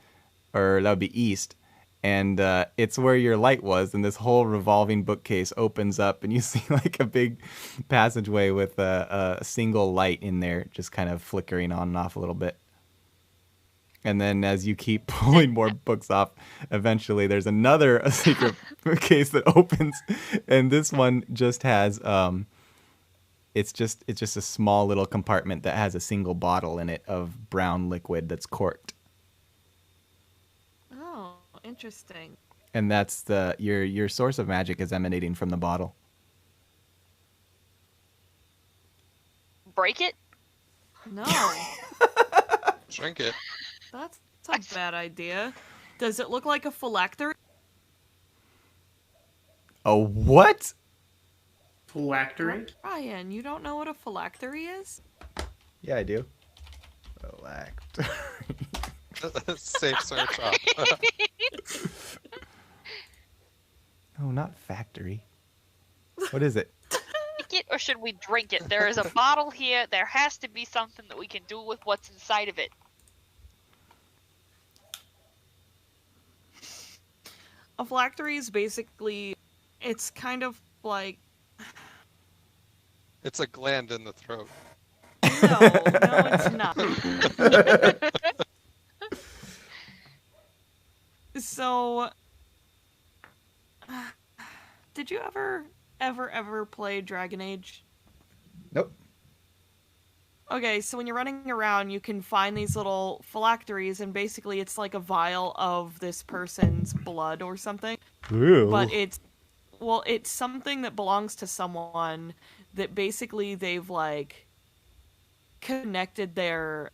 or that would be east, and it's where your light was. And this whole revolving bookcase opens up, and you see like a big passageway with a single light in there, just kind of flickering on and off a little bit. And then as you keep pulling more books off, eventually there's another secret case that opens, and this one just has it's just a small little compartment that has a single bottle in it of brown liquid that's corked. Oh, interesting. And that's your source of magic is emanating from the bottle. Break it? No, Drink it. that's a bad idea. Does it look like a phylactery? A what? Phylactery? Brian, you don't know what a phylactery is? Yeah, I do. Phylactery. Safe search up. No, not factory. What is it? Break it, or should we drink it? There is a bottle here. There has to be something that we can do with what's inside of it. A phylactery is basically, it's kind of like, It's a gland in the throat. no, it's not. So, did you ever play Dragon Age? Nope. Okay, so when you're running around, you can find these little phylacteries, and basically it's like a vial of this person's blood or something. Ooh. But it's something that belongs to someone that basically they've like connected their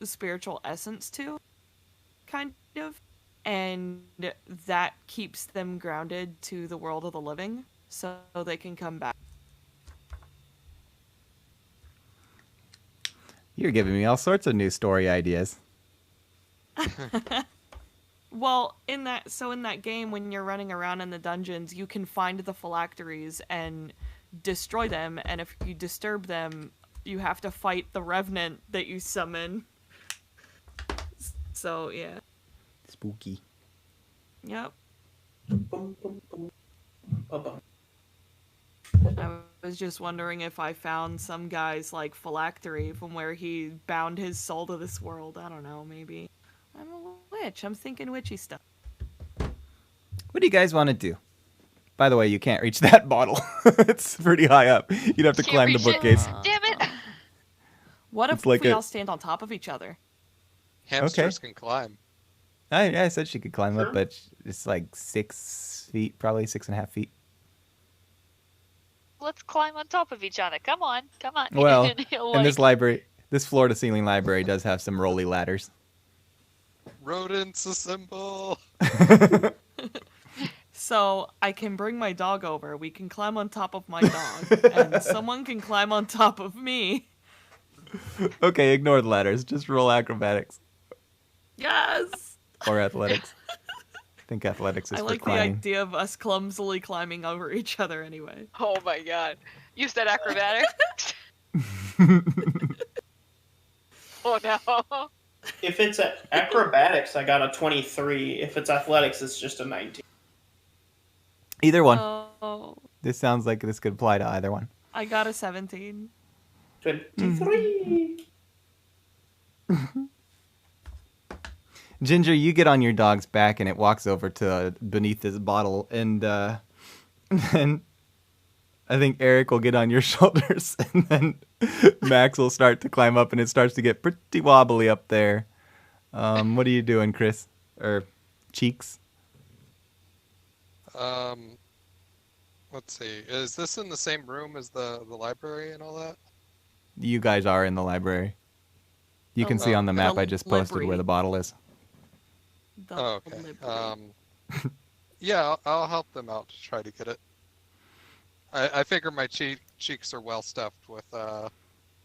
spiritual essence to, kind of, and that keeps them grounded to the world of the living, so they can come back. You're giving me all sorts of new story ideas. Well, in that game, when you're running around in the dungeons, you can find the phylacteries and destroy them, and if you disturb them, you have to fight the revenant that you summon. So, yeah. Spooky. Yep. Bum, bum, bum. Bum. I was just wondering if I found some guy's, like, phylactery from where he bound his soul to this world. I don't know, maybe. I'm a witch. I'm thinking witchy stuff. What do you guys want to do? By the way, you can't reach that bottle. It's pretty high up. You'd have to Can't climb the reach it. bookcase. Damn it! What if It's like we a- all stand on top of each other? Hamsters can climb. I said she could climb Sure. up, but it's like 6 feet, probably 6.5 feet. Let's climb on top of each other. Come on. Well, And he'll, and this like, library, this floor-to-ceiling library does have some rolly ladders. Rodents assemble. So I can bring my dog over. We can climb on top of my dog, and someone can climb on top of me. Okay, ignore the ladders. Just roll acrobatics Yes. or athletics. I think athletics is I for like the climbing. idea of us clumsily climbing over each other anyway. oh my god. You said acrobatics? Oh no. If it's acrobatics, I got a 23. If it's athletics, it's just a 19. Either one. Oh, This sounds like this could apply to either one. I got a 17. 23. Ginger, you get on your dog's back and it walks over to beneath this bottle, and then I think Eric will get on your shoulders, and then Max will start to climb up, and it starts to get pretty wobbly up there. What are you doing, Chris? Or Cheeks? Let's see. Is this in the same room as the library and all that? You guys are in the library. You can see on the map I just posted where the bottle is. Oh, okay. Yeah, I'll help them out to try to get it. I figure my cheeks are well stuffed with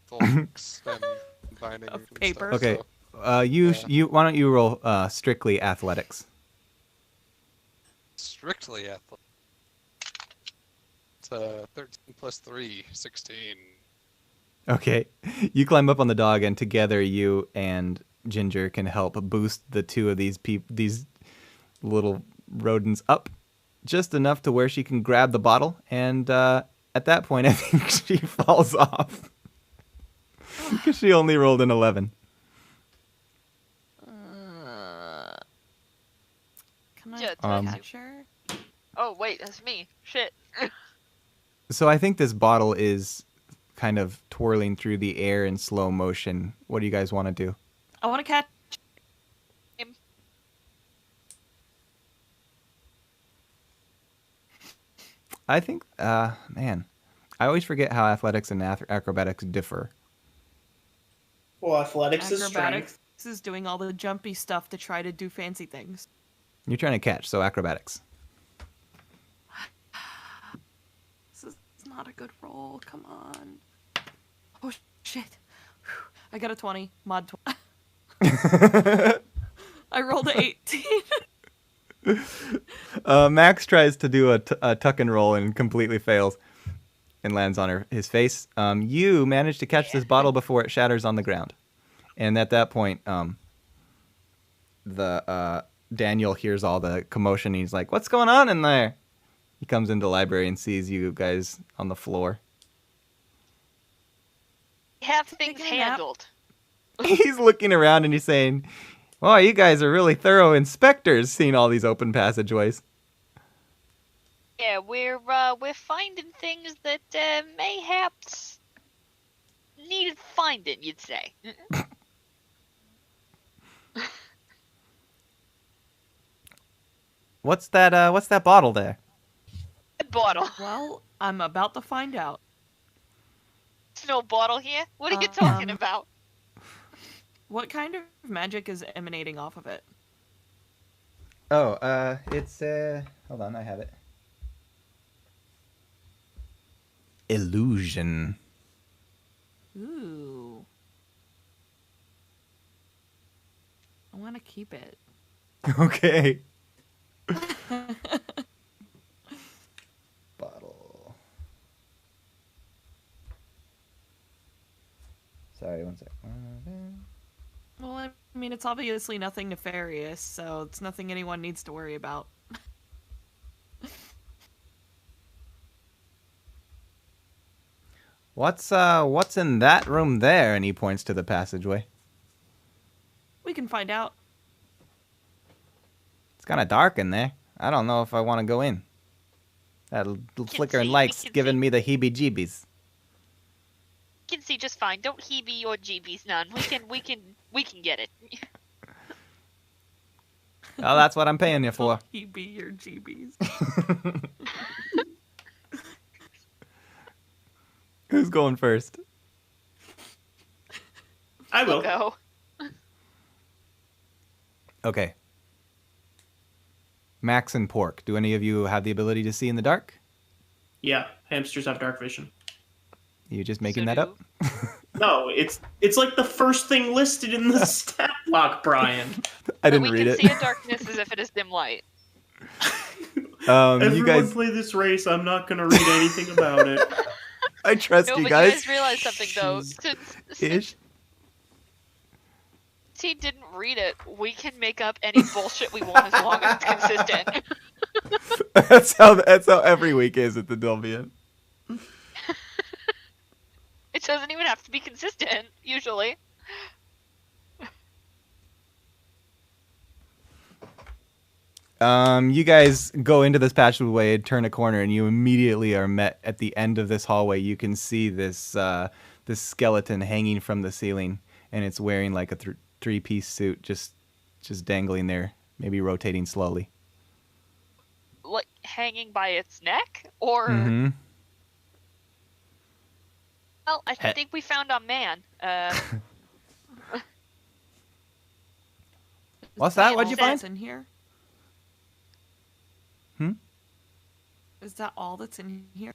books and binding Of and paper. stuff, Okay. so You why don't you roll strictly athletics? strictly athletic. It's 13 plus 3, 16. Okay. You climb up on the dog, and together you and Ginger can help boost the two of these little rodents up just enough to where she can grab the bottle, and at that point I think she falls off because she only rolled an 11. Can I Yeah, catch her? Oh wait, that's me. Shit. So I think this bottle is kind of twirling through the air in slow motion. What do you guys want to do? I want to catch. I think, man, I always forget how athletics and acrobatics differ. Well, athletics is Acrobatics strength. is doing all the jumpy stuff to try to do fancy things. You're trying to catch, so acrobatics. This is not a good roll. Come on. Oh, shit. Whew. I got a 20. Mod 20. I rolled an 18. Max tries to do a tuck and roll and completely fails and lands on his face. You manage to catch this bottle before it shatters on the ground. And at that point, Daniel hears all the commotion. And he's like, "What's going on in there?" He comes into the library and sees you guys on the floor. Have things Taking a nap. handled. He's looking around and he's saying, "Wow, you guys are really thorough inspectors, seeing all these open passageways." Yeah, we're finding things that mayhaps needed finding, you'd say. What's that bottle there? Bottle. Well, I'm about to find out. There's no bottle here. What are you talking Um, about? What kind of magic is emanating off of it? Oh, it's hold on, I have it. Illusion. Ooh. I want to keep it. Okay. Bottle. Sorry, one sec. Well, I mean, it's obviously nothing nefarious, so it's nothing anyone needs to worry about. What's in that room there? And he points to the passageway. We can find out. It's kind of dark in there. I don't know if I want to go in. That flickering see, we light's can giving see. me the heebie-jeebies. Can see just fine. Don't heebie or jeebies none. We can get it. Oh, that's what I'm paying you for. He be your GBs. Who's going first? I will. Go. Okay. Max and Pork, do any of you have the ability to see in the dark? Yeah, hamsters have dark vision. You just making So that up? No, it's like the first thing listed in the stat block, Brian. I didn't we read can it. see in darkness as if it is dim light. Everyone You guys, play this race. I'm not going to read anything about it. I trust No, you but guys. you guys realize something though. Jeez. Since he didn't read it, we can make up any bullshit we want as long as it's consistent. That's how every week is at the Dolby. It doesn't even have to be consistent, usually. You guys go into this passageway, turn a corner, and you immediately are met at the end of this hallway. You can see this skeleton hanging from the ceiling, and it's wearing like a three-piece suit, just dangling there, maybe rotating slowly. Like hanging by its neck, or Mm-hmm. well, I think we found a man. What's that? All What'd you find? that's in here? Hmm? Is that all that's in here?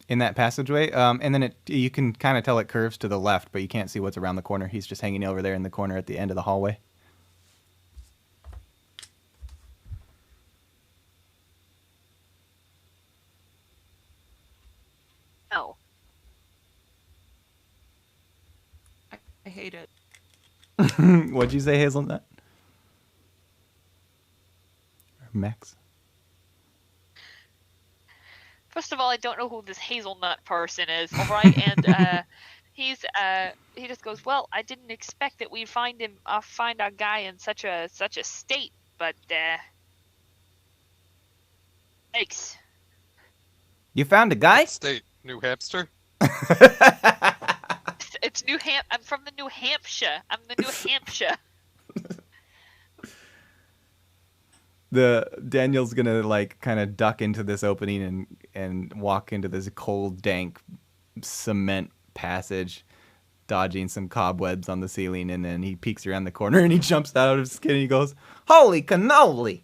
In that passageway, and then you can kind of tell it curves to the left, but you can't see what's around the corner. He's just hanging over there in the corner at the end of the hallway. Oh, I hate it. What'd you say, Hazelnut? Or Max? first of all, I don't know who this hazelnut person is. All right, and he just goes, well, I didn't expect that we'd find our guy in such a state, but thanks. You found a guy? State, New Hampster. It's I'm from the New Hampshire. I'm the New Hampshire. Daniel's gonna like kind of duck into this opening and walk into this cold, dank cement passage, dodging some cobwebs on the ceiling, and then he peeks around the corner and he jumps out of his skin and he goes, "Holy cannoli!"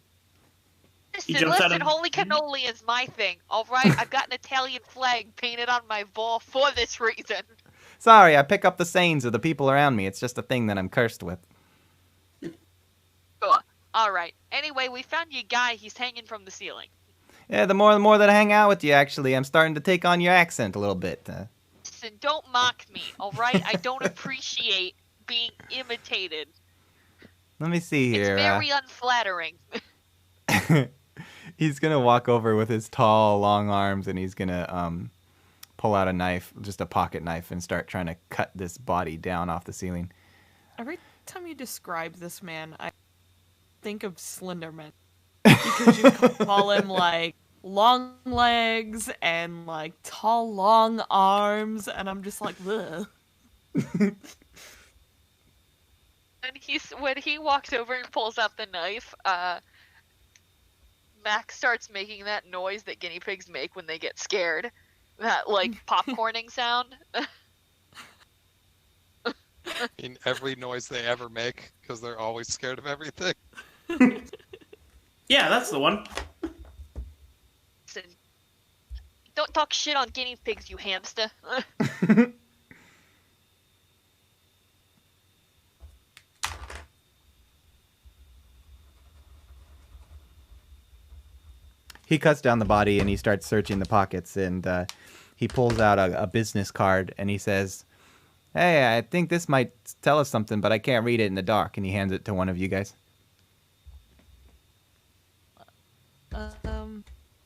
Listen, holy cannoli is my thing. All right, I've got an Italian flag painted on my ball for this reason. Sorry, I pick up the sayings of the people around me. It's just a thing that I'm cursed with. Sure. All right. Anyway, we found your guy. He's hanging from the ceiling. Yeah, the more that I hang out with you, actually, I'm starting to take on your accent a little bit. Listen, don't mock me, all right? I don't appreciate being imitated. Let me see here. It's very unflattering. He's gonna walk over with his tall, long arms, and he's gonna pull out a knife, just a pocket knife, and start trying to cut this body down off the ceiling. Every time you describe this man, I think of Slenderman. Because you call him, like, long legs and, like, tall, long arms, and I'm just like, ugh. And when he walks over and pulls out the knife, Max starts making that noise that guinea pigs make when they get scared. That, like, popcorning sound. In every noise they ever make, because they're always scared of everything. Yeah, that's the one. Listen, don't talk shit on guinea pigs, you hamster. He cuts down the body and he starts searching the pockets, and he pulls out a business card and he says, "Hey, I think this might tell us something, but I can't read it in the dark." And he hands it to one of you guys.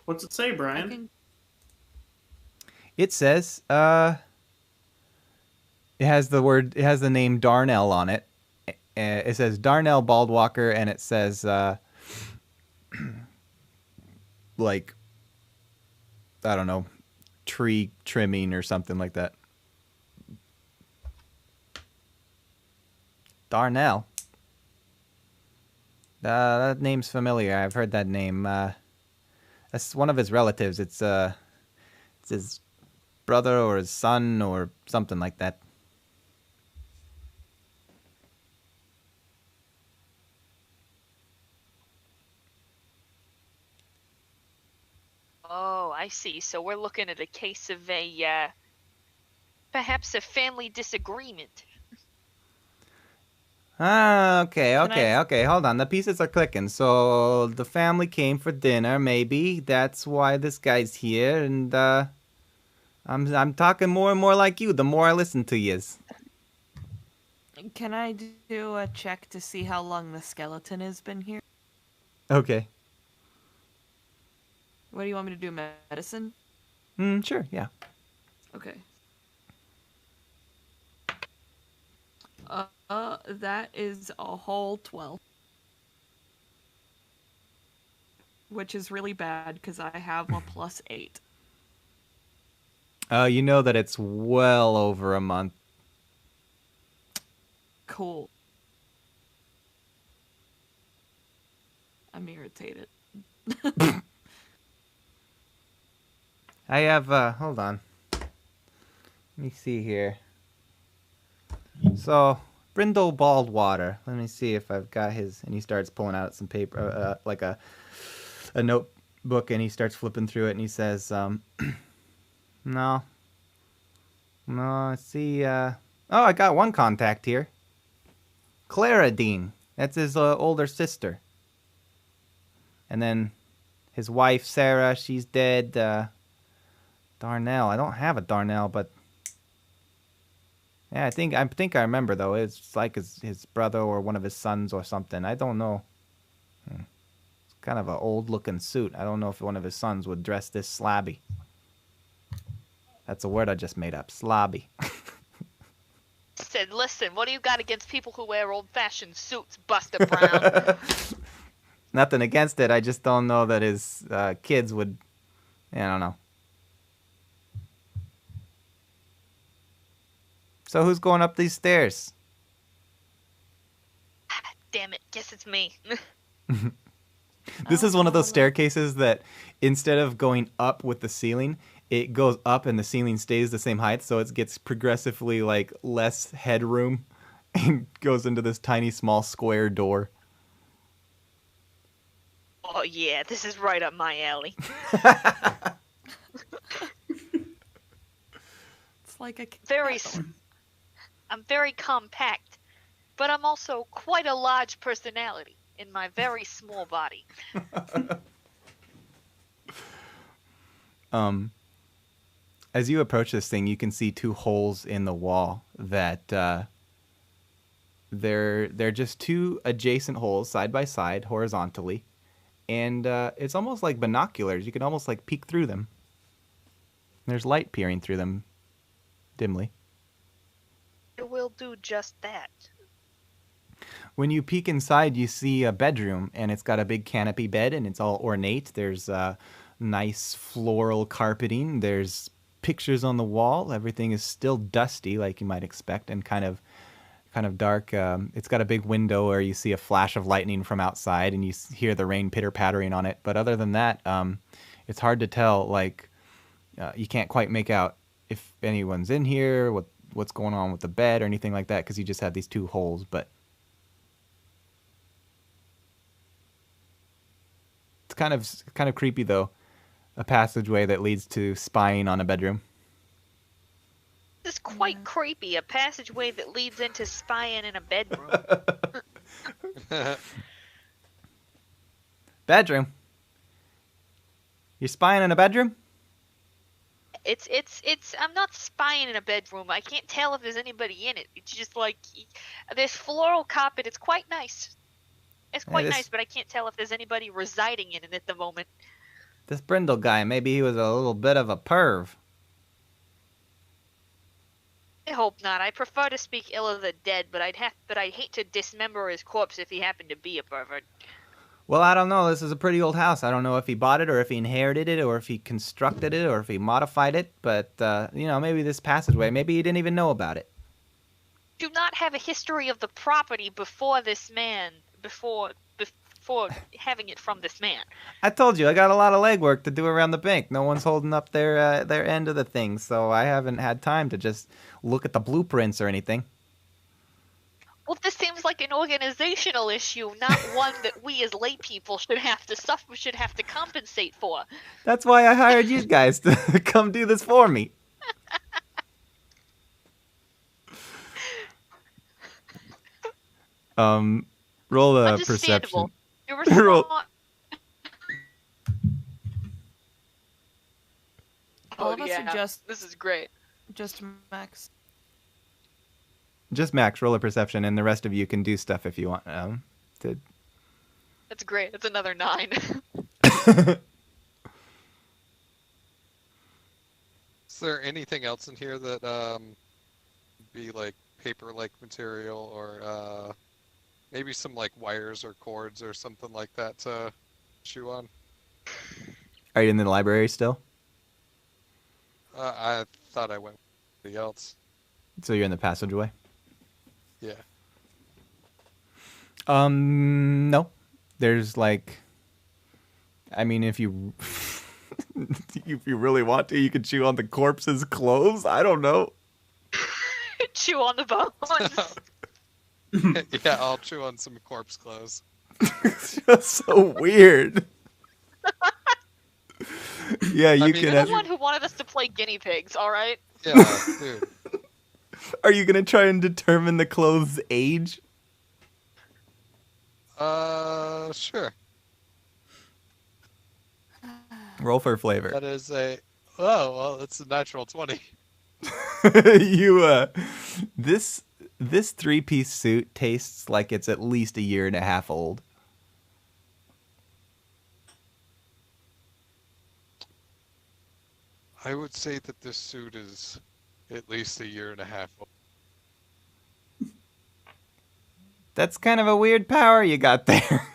What's it say, Brian? It says, it has the name Darnell on it. It says Darnell Baldwalker, and it says, like, I don't know, tree trimming or something like that. Darnell. That name's familiar. I've heard that name. That's one of his relatives. It's his brother or his son or something like that. Oh, I see. So we're looking at a case of perhaps a family disagreement. Okay. Hold on. The pieces are clicking. So the family came for dinner. Maybe that's why this guy's here. And I'm talking more and more like you. The more I listen to yous. Can I do a check to see how long the skeleton has been here? Okay. What do you want me to do? Medicine? Sure. Yeah. Okay. That is a whole 12. which is really bad because I have a +8. You know that it's well over a month. Cool. I'm irritated. I have, hold on. Let me see here. So, Brindle Baldwater. Let me see if I've got his. And he starts pulling out some paper, like a notebook, and he starts flipping through it, and he says, no. No, I see, oh, I got one contact here. Clara Dean. That's his older sister. And then his wife, Sarah, she's dead. Darnell. I don't have a Darnell, but yeah, I think I remember though. It's like his brother or one of his sons or something. I don't know. It's kind of an old looking suit. I don't know if one of his sons would dress this slabby. That's a word I just made up. Slobby. Said, listen, what do you got against people who wear old-fashioned suits, Buster Brown? Nothing against it. I just don't know that his kids would. I don't know. So who's going up these stairs? Damn it, guess it's me. This is one of those staircases that instead of going up with the ceiling, it goes up and the ceiling stays the same height, so it gets progressively like less headroom and goes into this tiny small square door. Oh yeah, this is right up my alley. It's like a I'm very compact, but I'm also quite a large personality in my very small body. As you approach this thing, you can see two holes in the wall that they're just two adjacent holes side by side horizontally, and it's almost like binoculars. You can almost like peek through them. There's light peering through them dimly. It will do just that. When you peek inside, you see a bedroom, and it's got a big canopy bed, and it's all ornate. There's nice floral carpeting. There's pictures on the wall. Everything is still dusty, like you might expect, and kind of dark. It's got a big window where you see a flash of lightning from outside, and you hear the rain pitter-pattering on it. But other than that, it's hard to tell. Like, you can't quite make out if anyone's in here, what's going on with the bed or anything like that, because you just have these two holes. But it's kind of creepy though. A passageway that leads to spying on a bedroom. This is quite creepy, a passageway that leads into spying in a bedroom. Bedroom? You're spying in a bedroom? It's I'm not spying in a bedroom. I can't tell if there's anybody in it. It's just like there's floral carpet. It's quite nice. It's quite nice, but I can't tell if there's anybody residing in it at the moment. This Brindle guy, maybe he was a little bit of a perv. I hope not. I prefer to speak ill of the dead, but I'd hate to dismember his corpse if he happened to be a pervert. Well, I don't know. This is a pretty old house. I don't know if he bought it or if he inherited it or if he constructed it or if he modified it. But, maybe this passageway, maybe he didn't even know about it. Do not have a history of the property before having it from this man. I told you, I got a lot of legwork to do around the bank. No one's holding up their end of the thing, so I haven't had time to just look at the blueprints or anything. Well, this seems like an organizational issue, not one that we as lay people should have to compensate for. That's why I hired you guys to come do this for me. Roll a perception. You're smart. All of us are this is great. just Max. Just Max, roll a perception, and the rest of you can do stuff if you want. That's great. That's another 9. Is there anything else in here that be like paper-like material or maybe some like wires or cords or something like that to chew on? Are you in the library still? I thought I went with somebody else. So you're in the passageway? Yeah. No. There's like, I mean, if you if you really want to, you can chew on the corpse's clothes. I don't know. Chew on the bones. Yeah, I'll chew on some corpse clothes. It's just so weird. Yeah, you mean, can. You're Have, the one who wanted us to play guinea pigs, all right? Yeah, dude. are you gonna try and determine the clothes' age? Sure. Roll for flavor. That is a. Oh, well, it's a natural 20. You this 3-piece suit tastes like it's at least a year and a half old. I would say that this suit is at least a year and a half old. That's kind of a weird power you got there.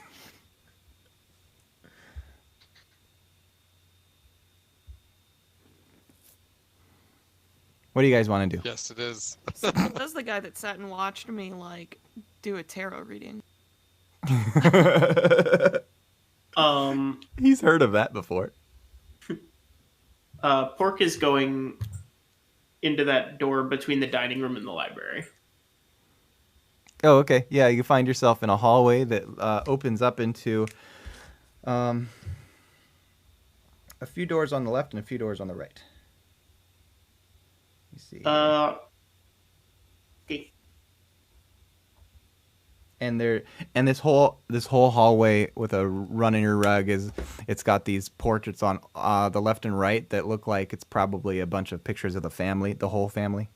What do you guys want to do? Yes, it is. So that's the guy that sat and watched me like do a tarot reading. He's heard of that before. Pork is going into that door between the dining room and the library. Oh, okay. Yeah, you find yourself in a hallway that opens up into a few doors on the left and a few doors on the right. You see. Okay. And this whole hallway with a running rug it's got these portraits on the left and right that look like it's probably a bunch of pictures of the whole family.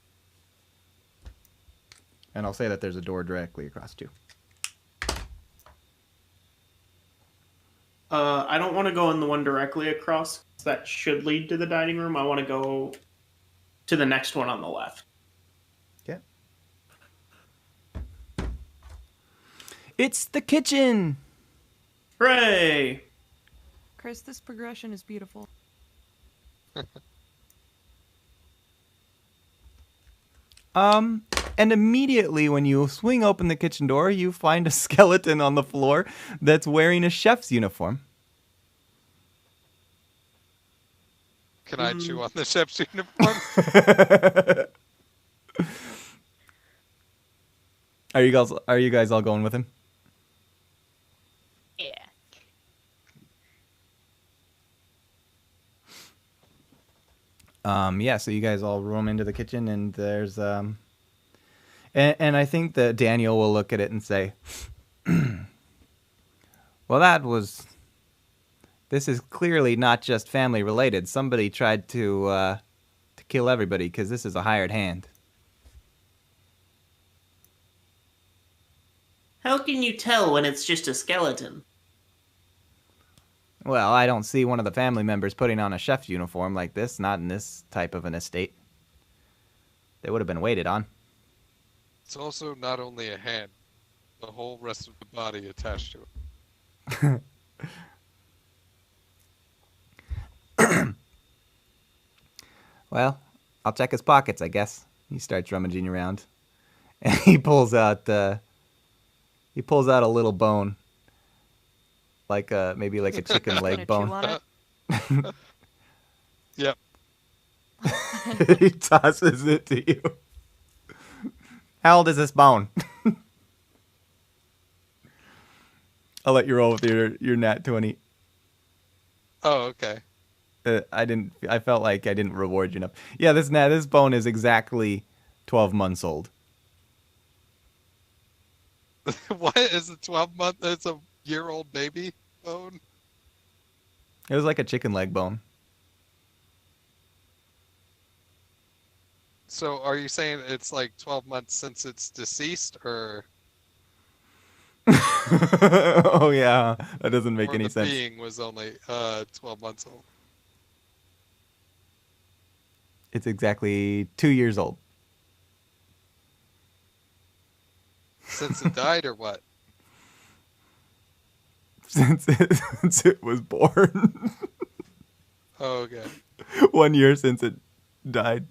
And I'll say that there's a door directly across too. I don't want to go in the one directly across. That should lead to the dining room. I want to go to the next one on the left. Yeah. It's the kitchen. Hooray! Chris, this progression is beautiful. And immediately when you swing open the kitchen door, you find a skeleton on the floor that's wearing a chef's uniform. Can I chew on the chef's uniform? Are you guys all going with him? Yeah. Yeah, so you guys all roam into the kitchen, and there's and I think that Daniel will look at it and say, "Well, this is clearly not just family related. Somebody tried to kill everybody because this is a hired hand." How can you tell when it's just a skeleton? Well, I don't see one of the family members putting on a chef's uniform like this, not in this type of an estate. They would have been waited on. It's also not only a hand, the whole rest of the body attached to it. Well, I'll check his pockets, I guess. He starts rummaging around, and he pulls out a little bone, like maybe like a chicken leg Gonna chew bone. on it. Yep. He tosses it to you. How old is this bone? I'll let you roll with your nat 20. Oh, okay. I felt like I didn't reward you enough. Yeah, this bone is exactly 12 months old. What is a 12-month? It's a year-old baby bone. It was like a chicken leg bone. So, are you saying it's like 12 months since it's deceased, or Oh yeah, that doesn't make or any the sense. being was only 12 months old? It's exactly 2 years old. Since it died, or what? Since it was born. Okay. 1 year since it died.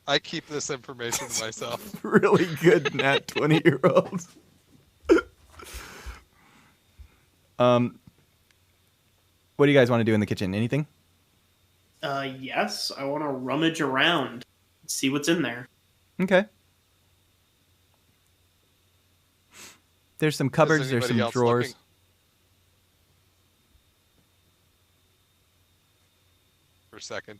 I keep this information to myself. Really good Nat 20-year-olds. What do you guys want to do in the kitchen? Anything? Yes, I want to rummage around, see what's in there. Okay. There's some cupboards, there's some anybody else drawers. looking? For a second.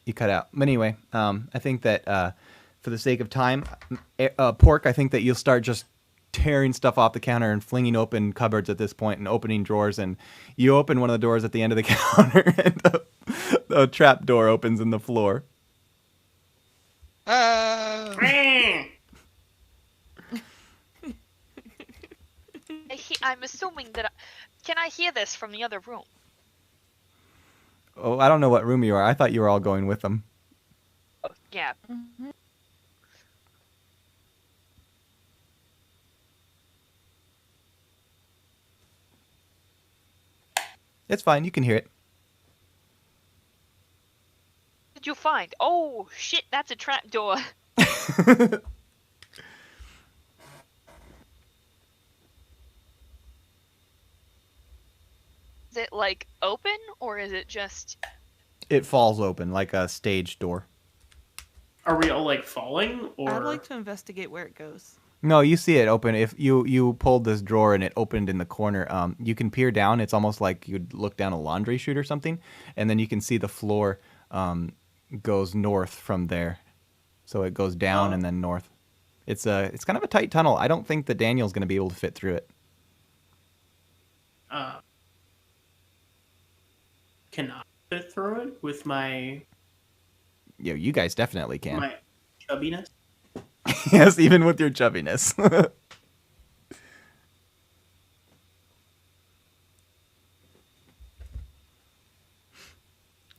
You cut out. But anyway, I think that for the sake of time, Pork, I think that you'll start just tearing stuff off the counter and flinging open cupboards at this point and opening drawers. And you open one of the doors at the end of the counter and the trap door opens in the floor. I'm assuming that. Can I hear this from the other room? Oh, I don't know what room you are. I thought you were all going with them. Oh, yeah. It's fine. You can hear it. What did you find? Oh shit! That's a trap door. Is it like open or is it just? It falls open like a stage door. Are we all like falling, or I'd like to investigate where it goes. No, you see it open. If you pulled this drawer and it opened in the corner, you can peer down. It's almost like you'd look down a laundry chute or something, and then you can see the floor goes north from there. So it goes down and then north. It's kind of a tight tunnel. I don't think that Daniel's going to be able to fit through it. can I fit through it with my You guys definitely can. my chubbiness? Yes, even with your chubbiness.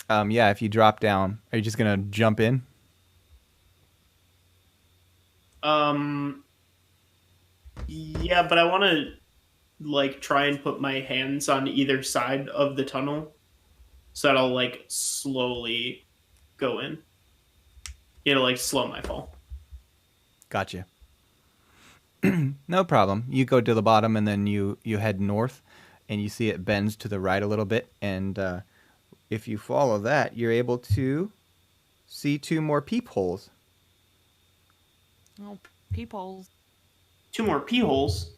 Yeah, if you drop down, are you just gonna jump in? Yeah, but I want to like try and put my hands on either side of the tunnel, so that I'll like slowly go in. Like slow my fall. Gotcha. No problem. You go to the bottom and then you head north, and you see it bends to the right a little bit, and if you follow that, you're able to see 2 more peepholes. Oh, peepholes. 2 more pee holes.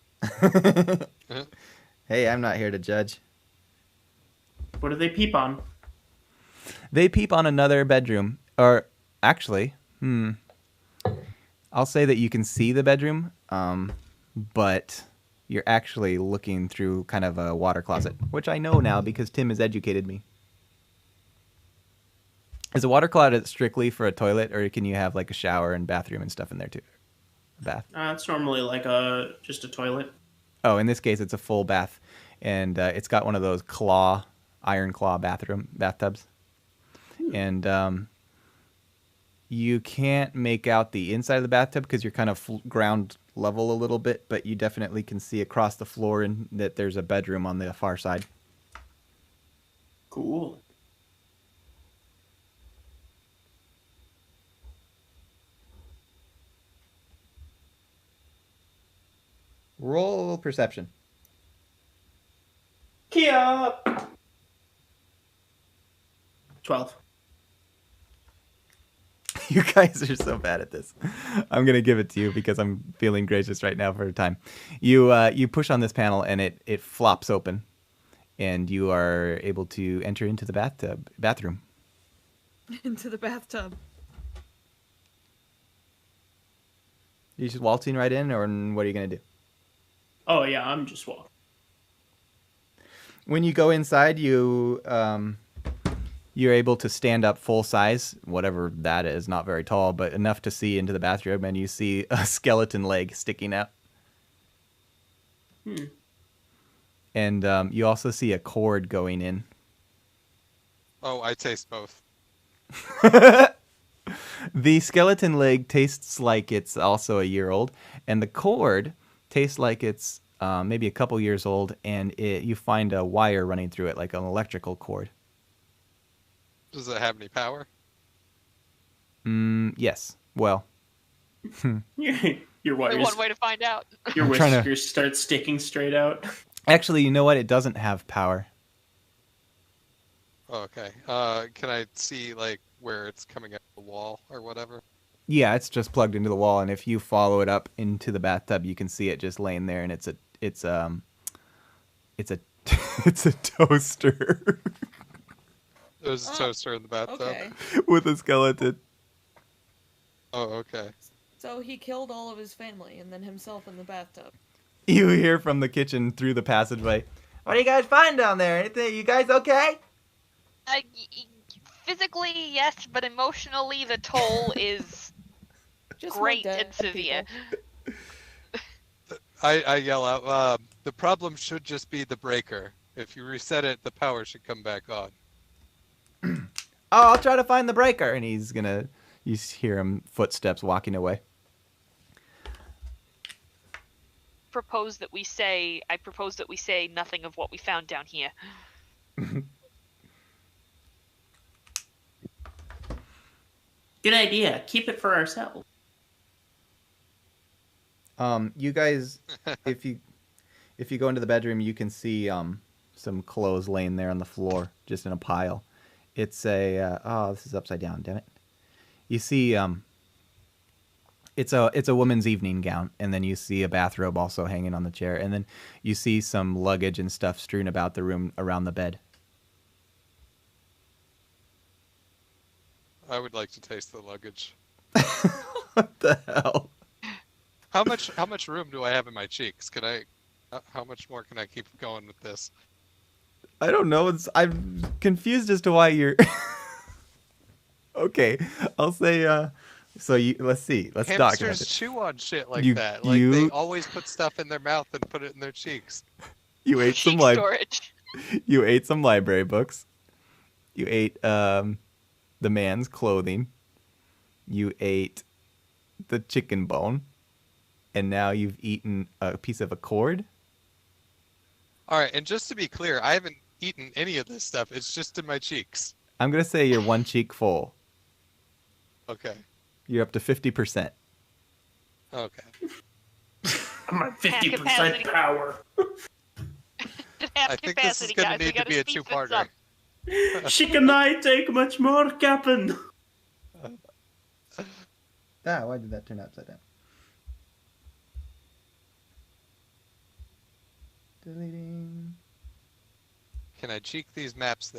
Hey, I'm not here to judge. What do they peep on? They peep on another bedroom. Or, actually, I'll say that you can see the bedroom, but you're actually looking through kind of a water closet, which I know now because Tim has educated me. Is a water closet strictly for a toilet, or can you have like a shower and bathroom and stuff in there too? A bath. It's normally like just a toilet. Oh, in this case, it's a full bath, and it's got one of those iron claw bathtubs, and you can't make out the inside of the bathtub because you're kind of ground level a little bit, but you definitely can see across the floor and that there's a bedroom on the far side. Cool. Roll perception. Kia. 12. You guys are so bad at this. I'm gonna give it to you because I'm feeling gracious right now for a time. You push on this panel and it flops open, and you are able to enter into the bathroom. Into the bathtub. You just waltzing right in, or what are you gonna do? Oh yeah, I'm just walking. When you go inside, you're able to stand up full size, whatever that is, not very tall, but enough to see into the bathroom, and you see a skeleton leg sticking out. And you also see a cord going in. Oh, I taste both. The skeleton leg tastes like it's also a year old, and the cord tastes like it's maybe a couple years old, and you find a wire running through it, like an electrical cord. Does it have any power? Yes. Well, Your Only wires, one way to find out. your I'm trying to- whiskers start sticking straight out. actually, you know what? It doesn't have power. Oh, okay. Can I see like where it's coming out of the wall or whatever? Yeah, it's just plugged into the wall, and if you follow it up into the bathtub, you can see it just laying there, and it's a it's a it's a toaster There's a Oh, toaster in the bathtub. Okay. with a skeleton. Oh, okay. So he killed all of his family and then himself in the bathtub. You hear from the kitchen through the passageway. What do you guys find down there? Anything? You guys okay? Physically, yes, but emotionally, the toll is Just more great dead and severe. people. I yell out, the problem should just be the breaker. If you reset it, the power should come back on. Oh, I'll try to find the breaker. And you hear him footsteps walking away. I propose that we say nothing of what we found down here. Good idea. Keep it for ourselves. You guys, if you go into the bedroom, you can see some clothes laying there on the floor, just in a pile. It's this is upside down, damn it. You see it's a woman's evening gown, and then you see a bathrobe also hanging on the chair, and then you see some luggage and stuff strewn about the room around the bed. I would like to taste the luggage. What the hell? How much room do I have in my cheeks? How much more can I keep going with this? I don't know. I'm confused as to why you're. Okay, I'll say. Let's see. Let's document Hamsters it. chew on shit like You- that. Like you- they always put stuff in their mouth and put it in their cheeks. You ate some Cheek storage. You ate some library books. You ate the man's clothing. You ate the chicken bone, and now you've eaten a piece of a cord. All right, and just to be clear, I haven't eaten any of this stuff. It's just in my cheeks. I'm gonna say you're one cheek full. Okay. You're up to 50%. Okay. I'm at 50% capacity. power. Just have I think this is capacity, going guys. to We need to gotta be a speed this two-parter. up. She can I take much more, Captain. Why did that turn upside down? Deleting. Can I cheek these maps?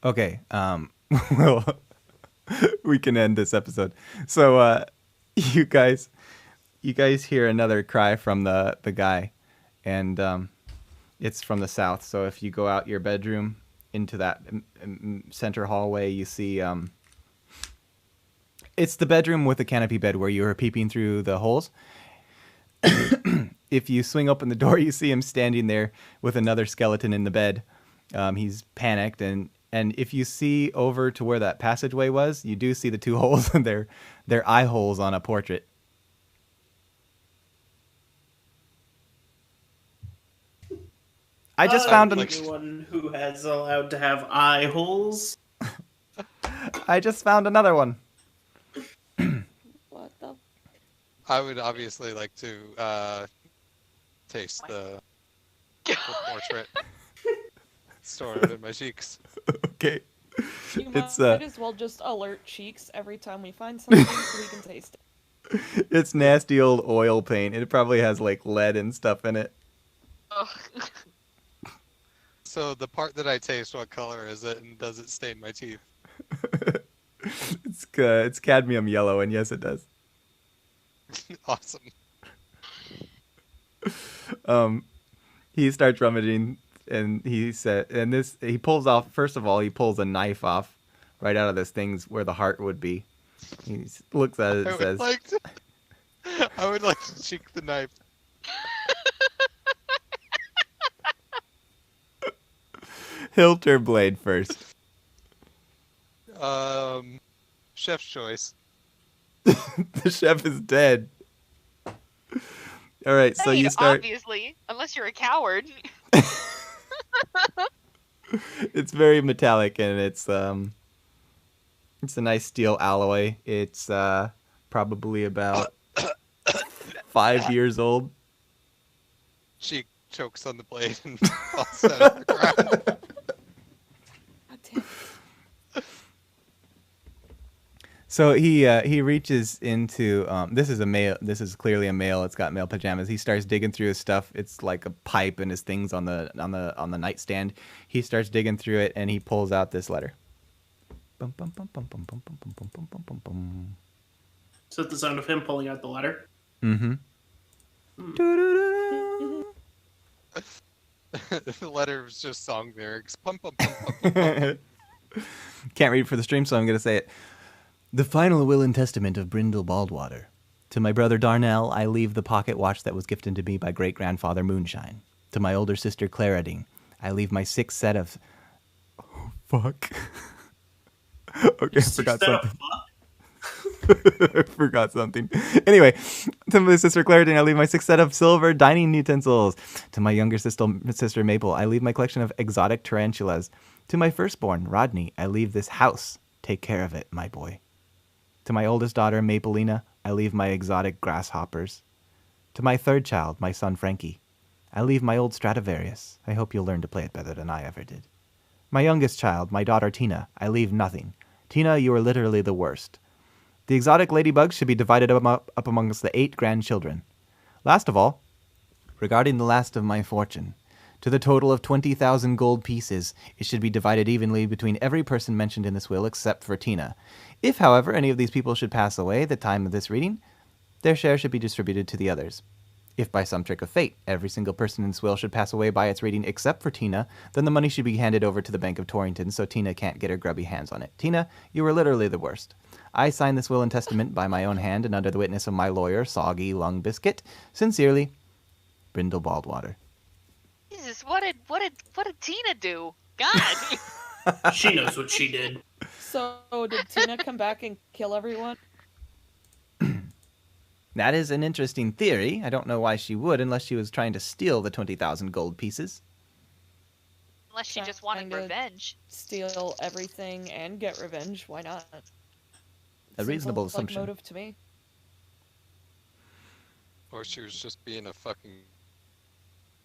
Okay. Well, we can end this episode. So, you guys hear another cry from the guy, and it's from the south. So if you go out your bedroom into that center hallway, you see it's the bedroom with the canopy bed where you were peeping through the holes. If you swing open the door, you see him standing there with another skeleton in the bed. He's panicked, and if you see over to where that passageway was, you do see the two holes, and they're eye holes on a portrait. I just found anyone who has allowed to have eye holes. I just found another one. What the? I would obviously like to taste the portrait. Store it in my cheeks. Okay. You It's might as well just alert Cheeks every time we find something so we can taste it. it's nasty old oil paint. It probably has like lead and stuff in it. Ugh. So the part that I taste, what color is it, and does it stain my teeth? It's cadmium yellow, and yes, it does. Awesome. He starts rummaging, and he pulls off. First of all, he pulls a knife off right out of this thing's where the heart would be. He looks at it and says, I would like to cheek the knife. "Hilt or blade first?" Chef's choice. The chef is dead. All right, so Hey, you start. obviously, unless you're a coward. It's very metallic and it's a nice steel alloy. It's probably about 5 years old. She chokes on the blade and falls down on the ground. God damn. So he reaches into this is a male. This is clearly a male. It's got male pajamas. He starts digging through his stuff. It's like a pipe and his things on the nightstand. He starts digging through it and he pulls out this letter. Bum, bum, bum, bum, bum, bum, bum, bum, bum, bum, bum, bum, bum. Is that the sound of him pulling out the letter? Mm-hmm. The letter was just song lyrics. Pum, pum, pum, pum, pum, pum. Can't read it for the stream, so I'm going to say it. The final will and testament of Brindle Baldwater. To my brother Darnell, I leave the pocket watch that was gifted to me by great-grandfather Moonshine. To my older sister Claradine, I leave my 6th set of... Oh, fuck. Okay, I forgot something. I forgot something. Anyway, to my sister Claradine, I leave my 6th set of silver dining utensils. To my younger sister Maple, I leave my collection of exotic tarantulas. To my firstborn, Rodney, I leave this house. Take care of it, my boy. To my oldest daughter, Mapleina, I leave my exotic grasshoppers. To my 3rd child, my son Frankie, I leave my old Stradivarius. I hope you'll learn to play it better than I ever did. My youngest child, my daughter Tina, I leave nothing. Tina, you are literally the worst. The exotic ladybugs should be divided up amongst the 8 grandchildren. Last of all, regarding the last of my fortune, to the total of 20,000 gold pieces, it should be divided evenly between every person mentioned in this will except for Tina. If, however, any of these people should pass away at the time of this reading, their share should be distributed to the others. If by some trick of fate, every single person in this will should pass away by its reading except for Tina, then the money should be handed over to the Bank of Torrington so Tina can't get her grubby hands on it. Tina, you are literally the worst. I sign this will and testament by my own hand and under the witness of my lawyer, Soggy Lung Biscuit. Sincerely, Brindle Baldwater. Jesus, what did Tina do? God. She knows what she did. So, did Tina come back and kill everyone? That is an interesting theory. I don't know why she would unless she was trying to steal the 20,000 gold pieces. Unless she just wanted Trying to revenge. Steal everything and get revenge. Why not? A reasonable Seems assumption. like motive to me. Or she was just being a fucking...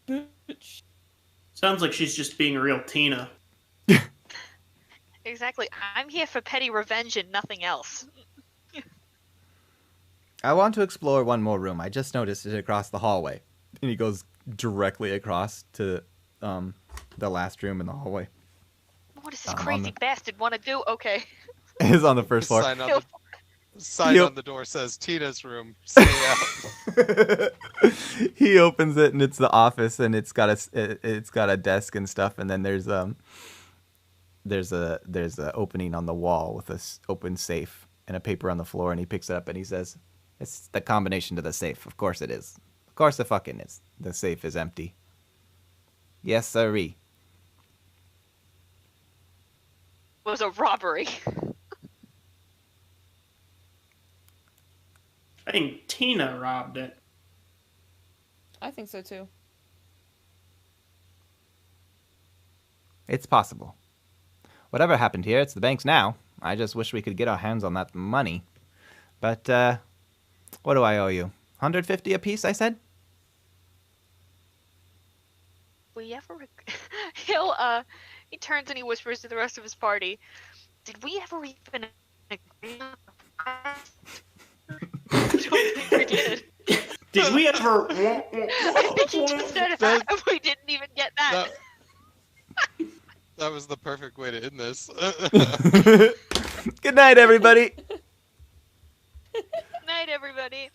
Bitch. Sounds like she's just being a real Tina. Exactly. I'm here for petty revenge and nothing else. I want to explore one more room. I just noticed it across the hallway. And he goes directly across to the last room in the hallway. What does this crazy bastard want to do? Okay. It's on the first floor. Sign on the door says Tina's room. Stay out. He opens it and it's the office and it's got a desk and stuff and then there's a opening on the wall with a open safe and a paper on the floor and he picks it up and he says, "It's the combination to the safe. Of course it is. Of course it fucking is. The safe is empty." Yes, sirree. Was a robbery. I think Tina robbed it. I think so too. It's possible. Whatever happened here, it's the bank's now. I just wish we could get our hands on that money. But, what do I owe you? 150 apiece, I said? We ever... he turns and he whispers to the rest of his party, "Did we ever even agree on the price?" I don't think we did. Did we ever... I think he just said it, and we didn't even get that. That was the perfect way to end this. Good night, everybody. Night, everybody.